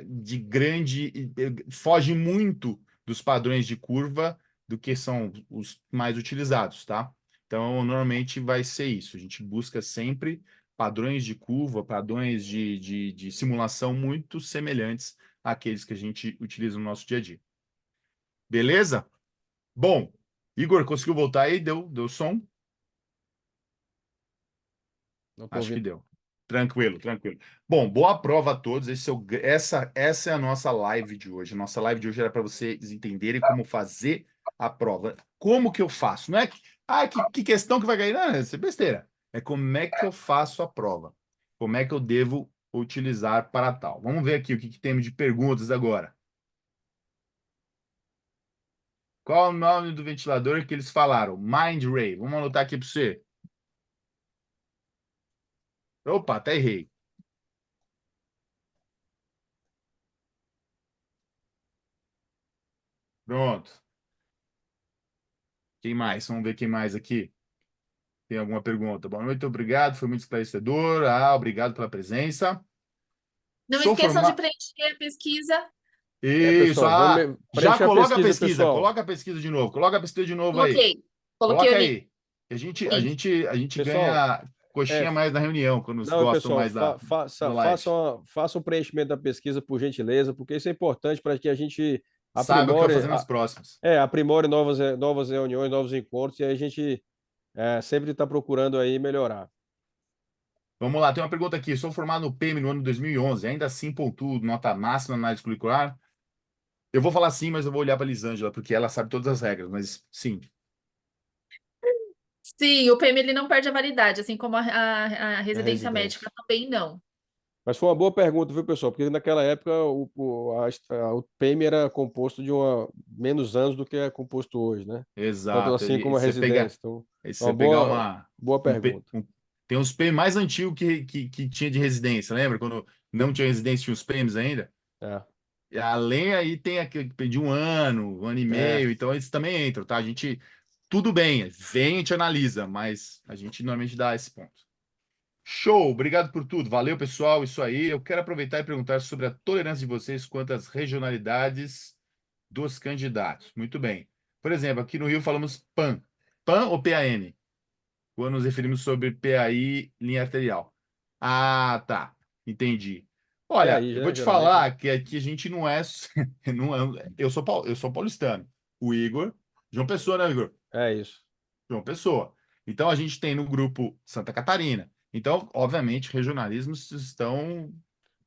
de grande, foge muito dos padrões de curva do que são os mais utilizados, tá? Então, normalmente vai ser isso. A gente busca sempre padrões de curva, padrões de simulação muito semelhantes àqueles que a gente utiliza no nosso dia a dia. Beleza? Bom, Igor, conseguiu voltar aí? Deu som? não tô Acho que ouvindo. deu. Tranquilo, tranquilo. Bom, boa prova a todos. Essa é a nossa live de hoje. Nossa live de hoje era para vocês entenderem como fazer a prova. Como que eu faço? Não é que questão que vai cair? Não, isso é besteira. É como é que eu faço a prova. Como é que eu devo utilizar para tal. Vamos ver aqui o que temos de perguntas agora. Qual é o nome do ventilador que eles falaram? Mindray. Vamos anotar aqui para você. Opa, até errei. Pronto. Quem mais? Vamos ver quem mais aqui. Tem alguma pergunta? Boa noite, obrigado. Foi muito esclarecedor. Obrigado pela presença. Não Sou esqueçam de formado. preencher a pesquisa. Isso. Pessoal, Já preencher a coloca a pesquisa, pesquisa. pessoal. Coloca a pesquisa de novo. Coloca a pesquisa de novo aí. Coloquei. Coloquei Coloca o link. aí. A gente Pessoal, ganha é, coxinha mais na reunião, quando não, gostam pessoal, mais do live. faça o preenchimento da pesquisa, por gentileza, porque isso é importante para que a gente Sabe o que eu vou aprimore, fazer nas próximas. aprimore novas reuniões, novos encontros, e aí a gente sempre está procurando aí melhorar. Vamos lá, tem uma pergunta aqui. Sou formado no PM no ano 2011. Ainda assim pontuo nota máxima na análise curricular? Eu vou falar sim, mas eu vou olhar para a Elisângela, porque ela sabe todas as regras. Mas sim. Sim, o PM ele não perde a validade, assim como a A residência médica residência. também não. Mas foi uma boa pergunta, viu, pessoal? Porque naquela época o PM era composto de menos anos do que é composto hoje, né? Tanto Exato. assim como a residência. Então, Se é uma você pegar boa pergunta. tem uns PM mais antigos que tinha de residência, lembra? Quando não tinha residência, tinha os PMs ainda. É, E além aí tem aquele que pediu um ano e é, meio, então eles também entram, tá? A gente, tudo bem, vem e te analisa, mas a gente normalmente dá esse ponto. Show, obrigado por tudo. Valeu, pessoal. Isso aí. Eu quero aproveitar e perguntar sobre a tolerância de vocês quanto às regionalidades dos candidatos. Muito bem. Por exemplo, aqui no Rio falamos PAN. PAN ou PAN? Quando nos referimos sobre PAI linha arterial. Tá. Entendi. é Olha, aí, eu vou né, te geralmente, né? falar que aqui a gente não é. Eu sou paulistano. O Igor. João Pessoa, né, Igor? É isso. João Pessoa. Então a gente tem no grupo Santa Catarina. Então, obviamente, regionalismos estão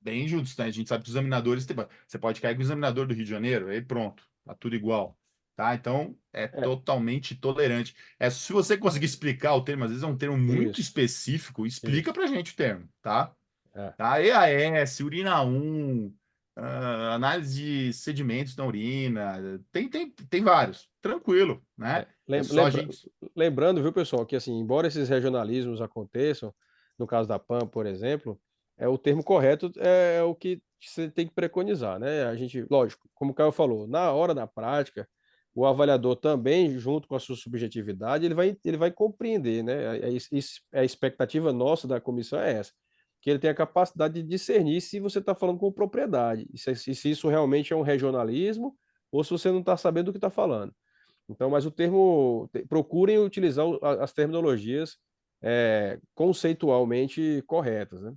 bem juntos, né? A gente sabe que os examinadores. Você pode cair com o examinador do Rio de Janeiro, aí pronto, tá tudo igual. Tá? Então, é É, totalmente tolerante. Se você conseguir explicar o termo, às vezes é um termo muito isso, específico, explica isso. pra gente o termo, tá? É. Tá? EAS, urina 1, análise de sedimentos na urina, tem vários. Tranquilo, né? É só a gente. Lembrando, viu, pessoal, que assim, embora esses regionalismos aconteçam, no caso da PAN, por exemplo, o termo correto é o que você tem que preconizar, né? A gente, lógico, como o Caio falou, na hora da prática, o avaliador também, junto com a sua subjetividade, ele vai compreender, né? A expectativa nossa da comissão é essa, que ele tem a capacidade de discernir se você está falando com propriedade, se isso realmente é um regionalismo ou se você não está sabendo do que está falando. Então, mas o termo, procurem utilizar as terminologias conceitualmente corretas, né?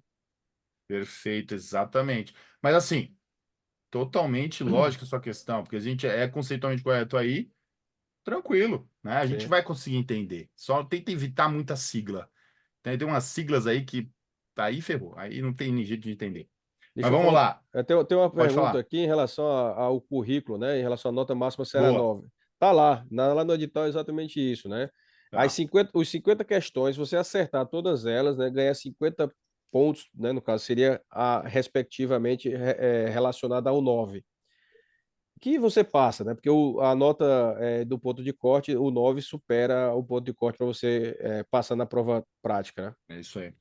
Perfeito, exatamente. Mas assim, totalmente lógica a sua questão, porque a gente é conceitualmente correto aí, tranquilo, né? A gente Sim. vai conseguir entender. Só tenta evitar muita sigla. Tem umas siglas aí que aí ferrou, aí não tem nem jeito de entender. Mas Deixa eu vamos falar. lá, Tem uma pode pergunta falar. aqui em relação ao currículo, né? Em relação à nota máxima se era Boa. 9. Tá lá, lá no edital é exatamente isso, né? Tá. Os 50 questões, se você acertar todas elas, né, ganha 50 pontos, né? No caso, seria respectivamente relacionada ao 9. Que você passa, né? Porque a nota do ponto de corte, o 9 supera o ponto de corte para você passar na prova prática, né? É isso aí.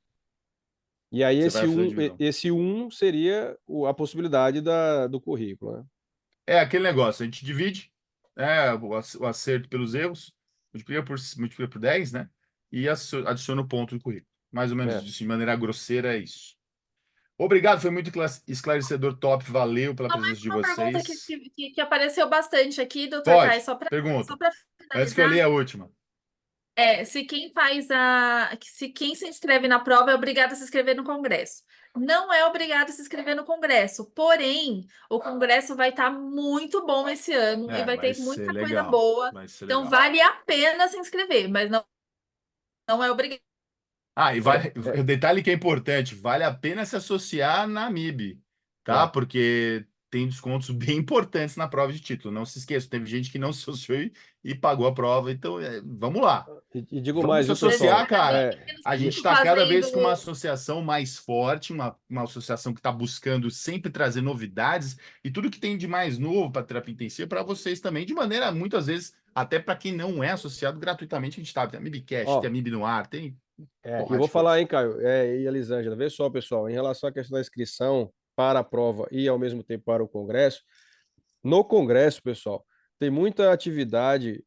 E aí Você vai fazer a divisão. esse 1 seria a possibilidade do currículo, né? É aquele negócio, a gente divide, né, o acerto pelos erros, multiplica por 10, né? E adiciona o ponto no currículo. Mais ou menos É. isso, de maneira grosseira, é isso. Obrigado, foi muito esclarecedor, top, valeu pela Só mais presença de uma pergunta vocês. que apareceu bastante aqui, doutor Caio, Pode, só pergunta. para Antes que eu finalizar. leia a última. Se quem se inscreve na prova é obrigado a se inscrever no Congresso. Não é obrigado a se inscrever no Congresso, porém, o Congresso vai estar muito bom esse ano e É, vai vai ter ser muita coisa legal. boa. Vai ser Então, legal. vale a pena se inscrever, mas não é obrigado. Ah, e É, o detalhe que é importante, vale a pena se associar na MIB, tá? é. Porque tem descontos bem importantes na prova de título. Não se esqueça, teve gente que não se associou e pagou a prova. Então, vamos lá. E digo Vamos mais, se viu, associar, pessoal? cara. A gente E- está cada vez com uma Fazendo. associação mais forte, uma associação que está buscando sempre trazer novidades e tudo que tem de mais novo para terapia intensiva para vocês também, de maneira, muitas vezes, até para quem não é associado gratuitamente, a gente tá, tem a MIBcast, tem ó, a MIB no ar, tem eu porrada vou de coisa. falar, hein, Caio, e a Elisângela, vê só, pessoal, em relação à questão da inscrição para a prova e, ao mesmo tempo, para o Congresso, no Congresso, pessoal, tem muita atividade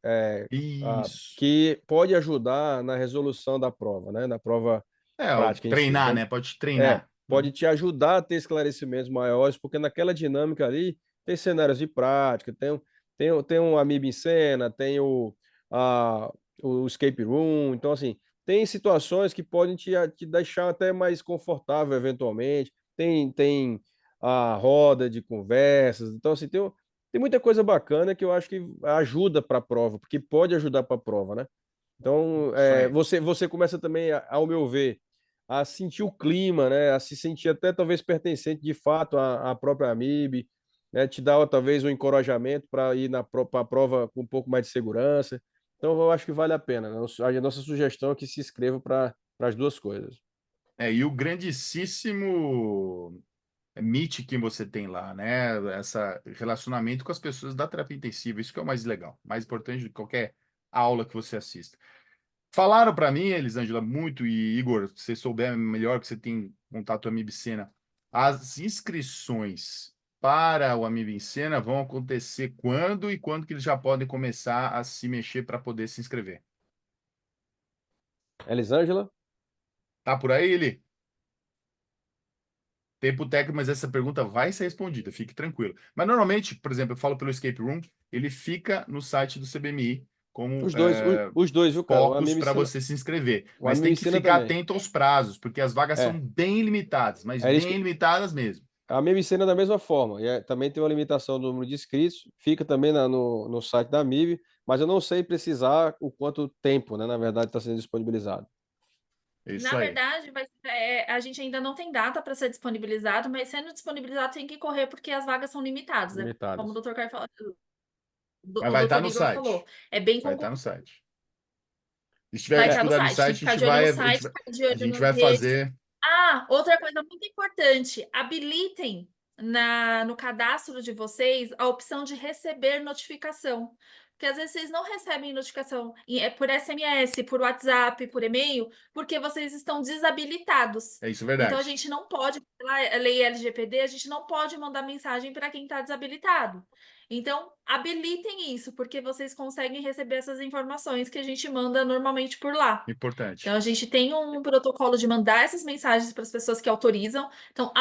Isso. que pode ajudar na resolução da prova, né? Na prova prática em si. Treinar, Então, né? Pode treinar, né? pode te ajudar a ter esclarecimentos maiores, porque naquela dinâmica ali tem cenários de prática, tem um Amiibo em cena, tem o escape room, então assim, tem situações que podem te deixar até mais confortável eventualmente, tem a roda de conversas, então assim, tem muita coisa bacana que eu acho que ajuda para a prova, porque pode ajudar para a prova, né? Então, Isso aí. você começa também, ao meu ver, a sentir o clima, né? A se sentir até talvez pertencente de fato à própria AMIB, né? Te dá talvez um encorajamento para ir para a prova com um pouco mais de segurança. Então, eu acho que vale a pena, né? A nossa sugestão é que se inscreva para as duas coisas. E o grandíssimo meet que você tem lá, né? Esse relacionamento com as pessoas da terapia intensiva, isso que é o mais legal, mais importante de qualquer aula que você assista. Falaram para mim, Elisângela, muito, e Igor, se você souber melhor que você tem contato com a Amibicena, as inscrições para o Amiibo em Cena vão acontecer quando e quando que eles já podem começar a se mexer para poder se inscrever? Elisângela? Tá por aí, Eli? Tempo técnico, mas essa pergunta vai ser respondida, fique tranquilo. Mas normalmente, por exemplo, eu falo pelo Escape Room, ele fica no site do CBMI como Os dois, viu, cara? focos para você se inscrever. O Mas Amiibo tem em que cena ficar também. atento aos prazos, porque as vagas são É, bem limitadas, mas é isso bem que, limitadas mesmo. A MIB ensina da mesma forma. Também tem uma limitação do número de inscritos, fica também no site da MIB, mas eu não sei precisar o quanto tempo, né, na verdade, está sendo disponibilizado. É isso Na aí. verdade, a gente ainda não tem data para ser disponibilizado, mas sendo disponibilizado tem que correr porque as vagas são limitadas, né? Como o Limitadas. doutor Caio falou, Mas o vai estar doutor no Igor falou. site. É bem Vai estar no concorrido. site. Se Vai tiver estar no dificuldade no site, tem que site, ficar de olho no site, ficar de a olho gente nas vai redes. fazer. Ah, outra coisa muito importante, habilitem no cadastro de vocês a opção de receber notificação. Porque às vezes vocês não recebem notificação por SMS, por WhatsApp, por e-mail, porque vocês estão desabilitados. É isso, é Então a verdade. gente não pode, pela lei LGPD, a gente não pode mandar mensagem para quem está desabilitado. Então, habilitem isso, porque vocês conseguem receber essas informações que a gente manda normalmente por lá. Então, Importante. a gente tem um protocolo de mandar essas mensagens para as pessoas que autorizam. Então,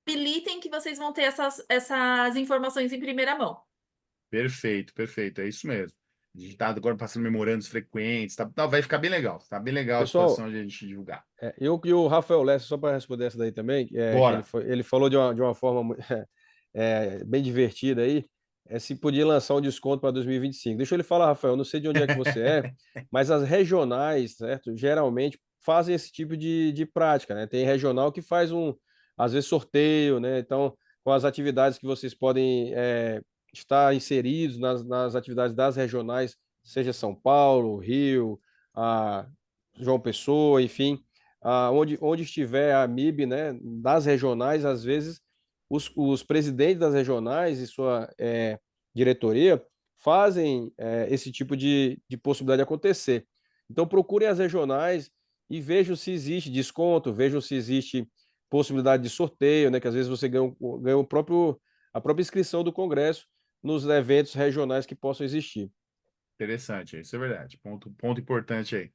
habilitem que vocês vão ter essas informações em primeira mão. Perfeito, perfeito. É isso mesmo. A gente está agora passando memorandos frequentes, vai ficar bem legal. Tá bem legal a Pessoal, situação de a gente divulgar. eu e o Rafael Lessa, só para responder essa daí também, que Bora. ele falou de uma forma bem divertida aí, se podia lançar um desconto para 2025. Deixa ele falar, Rafael, não sei de onde é que você é, mas as regionais, certo? Geralmente fazem esse tipo de prática, né? Tem regional que faz às vezes, sorteio, né? Então, com as atividades que vocês podem estar inseridos nas atividades das regionais, seja São Paulo, Rio, João Pessoa, enfim, onde estiver a MIB, né, das regionais, às vezes os presidentes das regionais e sua diretoria fazem esse tipo de possibilidade acontecer. Então procurem as regionais e vejam se existe desconto, vejam se existe possibilidade de sorteio, né, que às vezes você ganha a própria inscrição do Congresso nos eventos regionais que possam existir. Interessante, isso é verdade. Ponto importante aí.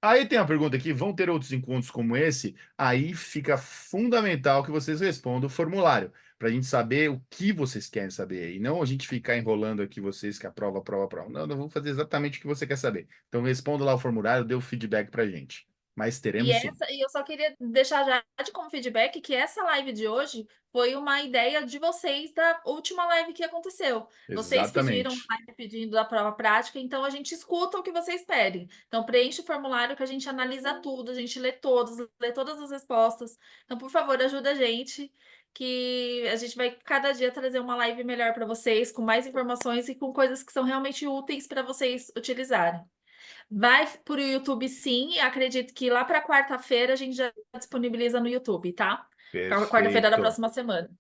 Aí tem uma pergunta aqui: vão ter outros encontros como esse? Aí fica fundamental que vocês respondam o formulário, para a gente saber o que vocês querem saber. E não a gente ficar enrolando aqui vocês que aprova. Não, não vou fazer exatamente o que você quer saber. Então responda lá o formulário, dê o feedback para a gente. Mas teremos sim. E eu só queria deixar já como feedback que essa live de hoje foi uma ideia de vocês da última live que aconteceu. Vocês pediram Exatamente. live pedindo da prova prática, então a gente escuta o que vocês pedem. Então preenche o formulário que a gente analisa tudo, a gente lê todas as respostas. Então, por favor, ajuda a gente, que a gente vai cada dia trazer uma live melhor para vocês, com mais informações e com coisas que são realmente úteis para vocês utilizarem. Vai para o YouTube, sim. Acredito que lá para quarta-feira a gente já disponibiliza no YouTube, tá? Quarta-feira da Perfeito. próxima semana.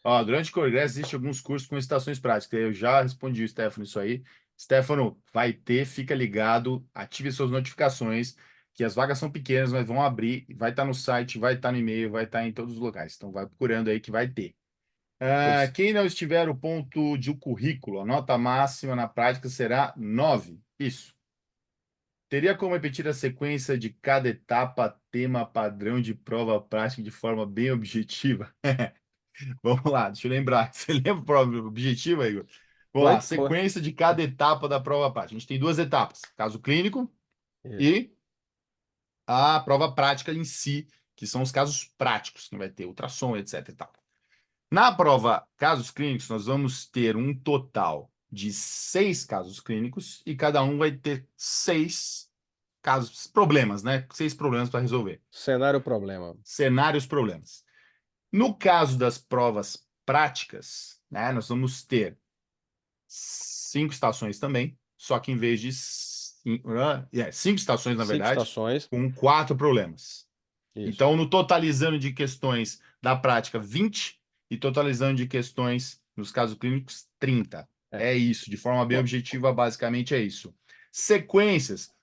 Ó, durante o congresso existe alguns cursos com estações práticas. Eu já respondi o Stefano isso aí. Stefano, vai ter, fica ligado, ative suas notificações, que as vagas são pequenas, mas vão abrir, vai estar no site, vai estar no e-mail, vai estar em todos os locais. Então vai procurando aí que vai ter. Quem não estiver o ponto de currículo, a nota máxima na prática será 9. Isso. Teria como repetir a sequência de cada etapa, tema, padrão de prova prática de forma bem objetiva? Vamos lá, deixa eu lembrar. Você lembra a prova objetiva, Igor? Vamos lá, sequência de cada etapa da prova prática. A gente tem 2 etapas: caso clínico e a prova prática em si, que são os casos práticos, que vai ter ultrassom, etc. E tal. Na prova casos clínicos, nós vamos ter um total de 6 casos clínicos e cada um vai ter 6 problemas, né? 6 problemas para resolver. Cenário problema. Cenários problemas. No caso das provas práticas, né, nós vamos ter 5 estações também, só que em vez de 5 estações, na verdade, estações. com 4 problemas. Isso. Então, no totalizando de questões da prática, 20, e totalizando de questões nos casos clínicos, 30. É isso, de forma bem objetiva, basicamente é isso. Sequências.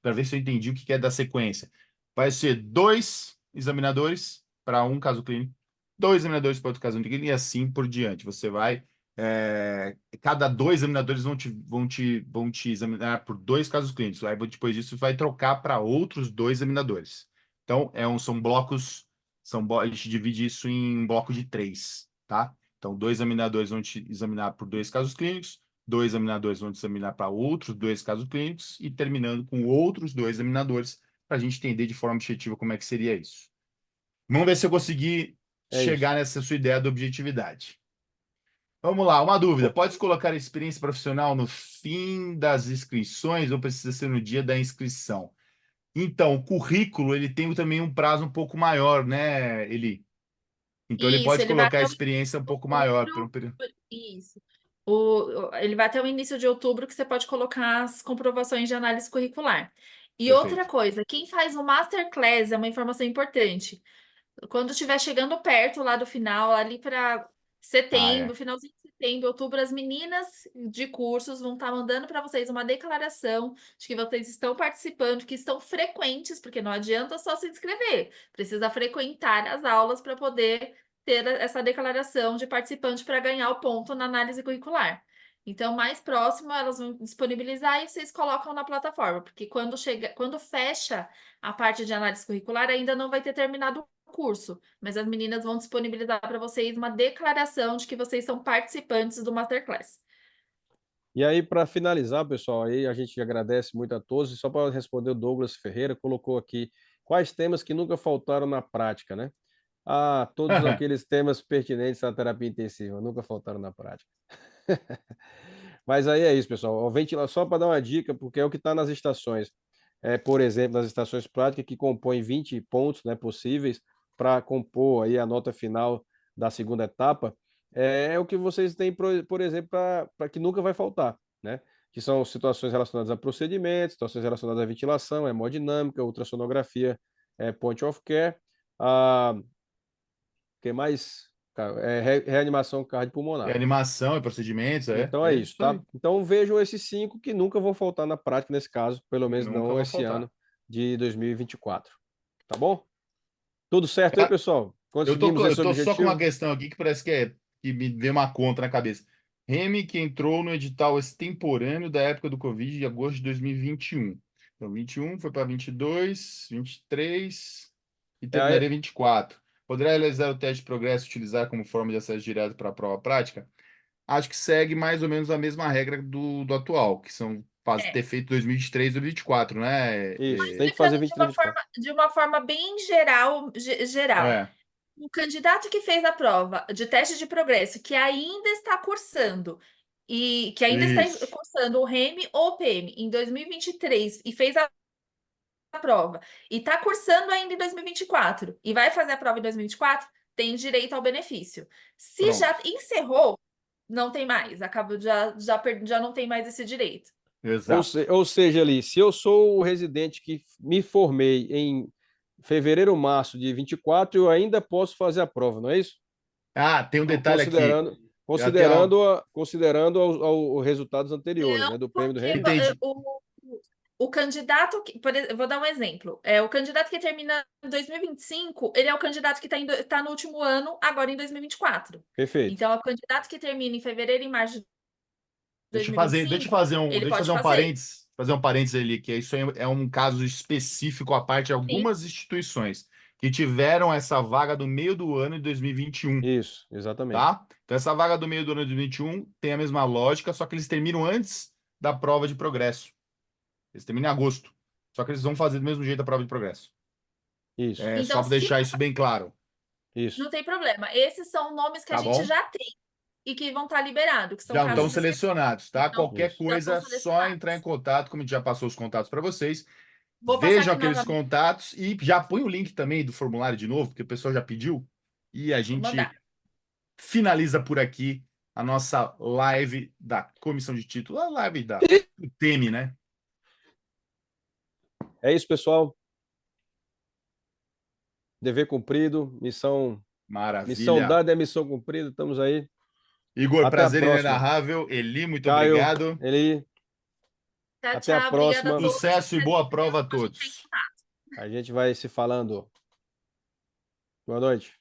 Para ver se eu entendi o que é da sequência. Vai ser 2 examinadores para um caso clínico, 2 examinadores para outro caso clínico, e assim por diante. Você vai. Cada 2 examinadores vão te examinar por 2 casos clínicos. Aí depois disso vai trocar para outros 2 examinadores. Então, são blocos. A gente divide isso em bloco de 3, tá? Então, 2 examinadores vão te examinar por 2 casos clínicos, 2 examinadores vão te examinar para outros 2 casos clínicos e terminando com outros 2 examinadores para a gente entender de forma objetiva como é que seria isso. Vamos ver se eu consegui chegar nessa sua ideia da objetividade. Vamos lá, uma dúvida. Pode colocar experiência profissional no fim das inscrições ou precisa ser no dia da inscrição? Então, o currículo, ele tem também um prazo um pouco maior, né, Eli? Então, ele pode colocar a experiência um pouco maior. Isso. Ele vai até o início de outubro que você pode colocar as comprovações de análise curricular. E outra coisa, quem faz o Masterclass é uma informação importante. Quando estiver chegando perto lá do final, ali para setembro, finalzinho de setembro, outubro, as meninas de cursos vão estar mandando para vocês uma declaração de que vocês estão participando, que estão frequentes, porque não adianta só se inscrever, precisa frequentar as aulas para poder ter essa declaração de participante para ganhar o ponto na análise curricular. Então, mais próximo, elas vão disponibilizar e vocês colocam na plataforma, porque quando fecha a parte de análise curricular, ainda não vai ter terminado o curso, mas as meninas vão disponibilizar para vocês uma declaração de que vocês são participantes do Masterclass. E aí, para finalizar, pessoal, aí a gente agradece muito a todos. E só para responder, o Douglas Ferreira colocou aqui quais temas que nunca faltaram na prática, né? Ah, todos aqueles temas pertinentes à terapia intensiva, nunca faltaram na prática. Mas aí é isso, pessoal. O ventilador, só para dar uma dica, porque é o que está nas estações. Por exemplo, nas estações práticas, que compõem 20 pontos, né, possíveis para compor aí a nota final da segunda etapa, é o que vocês têm, por exemplo, para que nunca vai faltar, né? Que são situações relacionadas a procedimentos, situações relacionadas à ventilação, hemodinâmica, ultrassonografia, point of care, o que mais? Reanimação cardiopulmonar. Reanimação e procedimentos, Então é isso, isso aí. tá? Então vejam esses 5 que nunca vão faltar na prática nesse caso, pelo menos Nunca não vão esse faltar. ano de 2024. Tá bom? Tudo certo aí, pessoal? Conseguimos esse Eu tô só com uma objetivo? questão aqui que parece que me veio uma conta na cabeça. Remy que entrou no edital extemporâneo da época do Covid de agosto de 2021. Então, 21 foi para 22, 23 e aí, terminaria 24. Poderá realizar o teste de progresso e utilizar como forma de acesso direto para a prova prática? Acho que segue mais ou menos a mesma regra do atual, que são ter feito 2023 e 2024, né? isso, tem que fazer Explicando 23, 24. de uma forma bem geral. É, O candidato que fez a prova de teste de progresso, que ainda está cursando, e que ainda está isso. cursando o REME ou o PM em 2023 e fez a prova, e está cursando ainda em 2024 e vai fazer a prova em 2024, tem direito ao benefício. Se já Pronto. encerrou, não tem mais, acabou, já não tem mais esse direito. Exato. Ou seja, ali, se eu sou o residente que me formei em fevereiro, março de 24, eu ainda posso fazer a prova, não é isso? Ah, tem um Então, detalhe aqui. Eu tenho considerando os resultados anteriores, Não, né, do prêmio do porque REME. Entendi. o candidato, eu vou dar um exemplo. O candidato que termina em 2025, ele é o candidato que está no último ano, agora em 2024. Perfeito. Então, é o candidato que termina em fevereiro e março de Deixa eu 2025, ele pode fazer. fazer um parênteses ali, que isso aí é um caso específico à parte de Sim. algumas instituições que tiveram essa vaga do meio do ano de 2021, Isso, exatamente. tá? Então, essa vaga do meio do ano de 2021 tem a mesma lógica, só que eles terminam antes da prova de progresso. Eles terminam em agosto. Só que eles vão fazer do mesmo jeito a prova de progresso. Isso, É só Então, para se deixar isso bem claro, isso. não tem problema. Esses são nomes que a tá gente bom? já tem e que vão estar liberados, que são Já estão casos específicos. selecionados, tá? Então, Qualquer Isso. já estão coisa, só entrar em selecionados. contato, como a gente já passou os contatos para vocês. Vou passar Vejam aqui aqueles novamente. contatos e já põe o link também do formulário de novo, porque o pessoal já pediu. E a Vou gente mandar. finaliza por aqui a nossa live da comissão de título, a live do TEME, né? É isso, pessoal. Dever cumprido, missão Maravilha. dada é missão cumprida, estamos aí. Igor, Até a prazer próxima. inenarrável. Eli, muito Caio, obrigado. Eli, Tchau, até a tchau. Obrigada a próxima. todos. Sucesso e boa prova a todos. A gente vai se falando. Boa noite.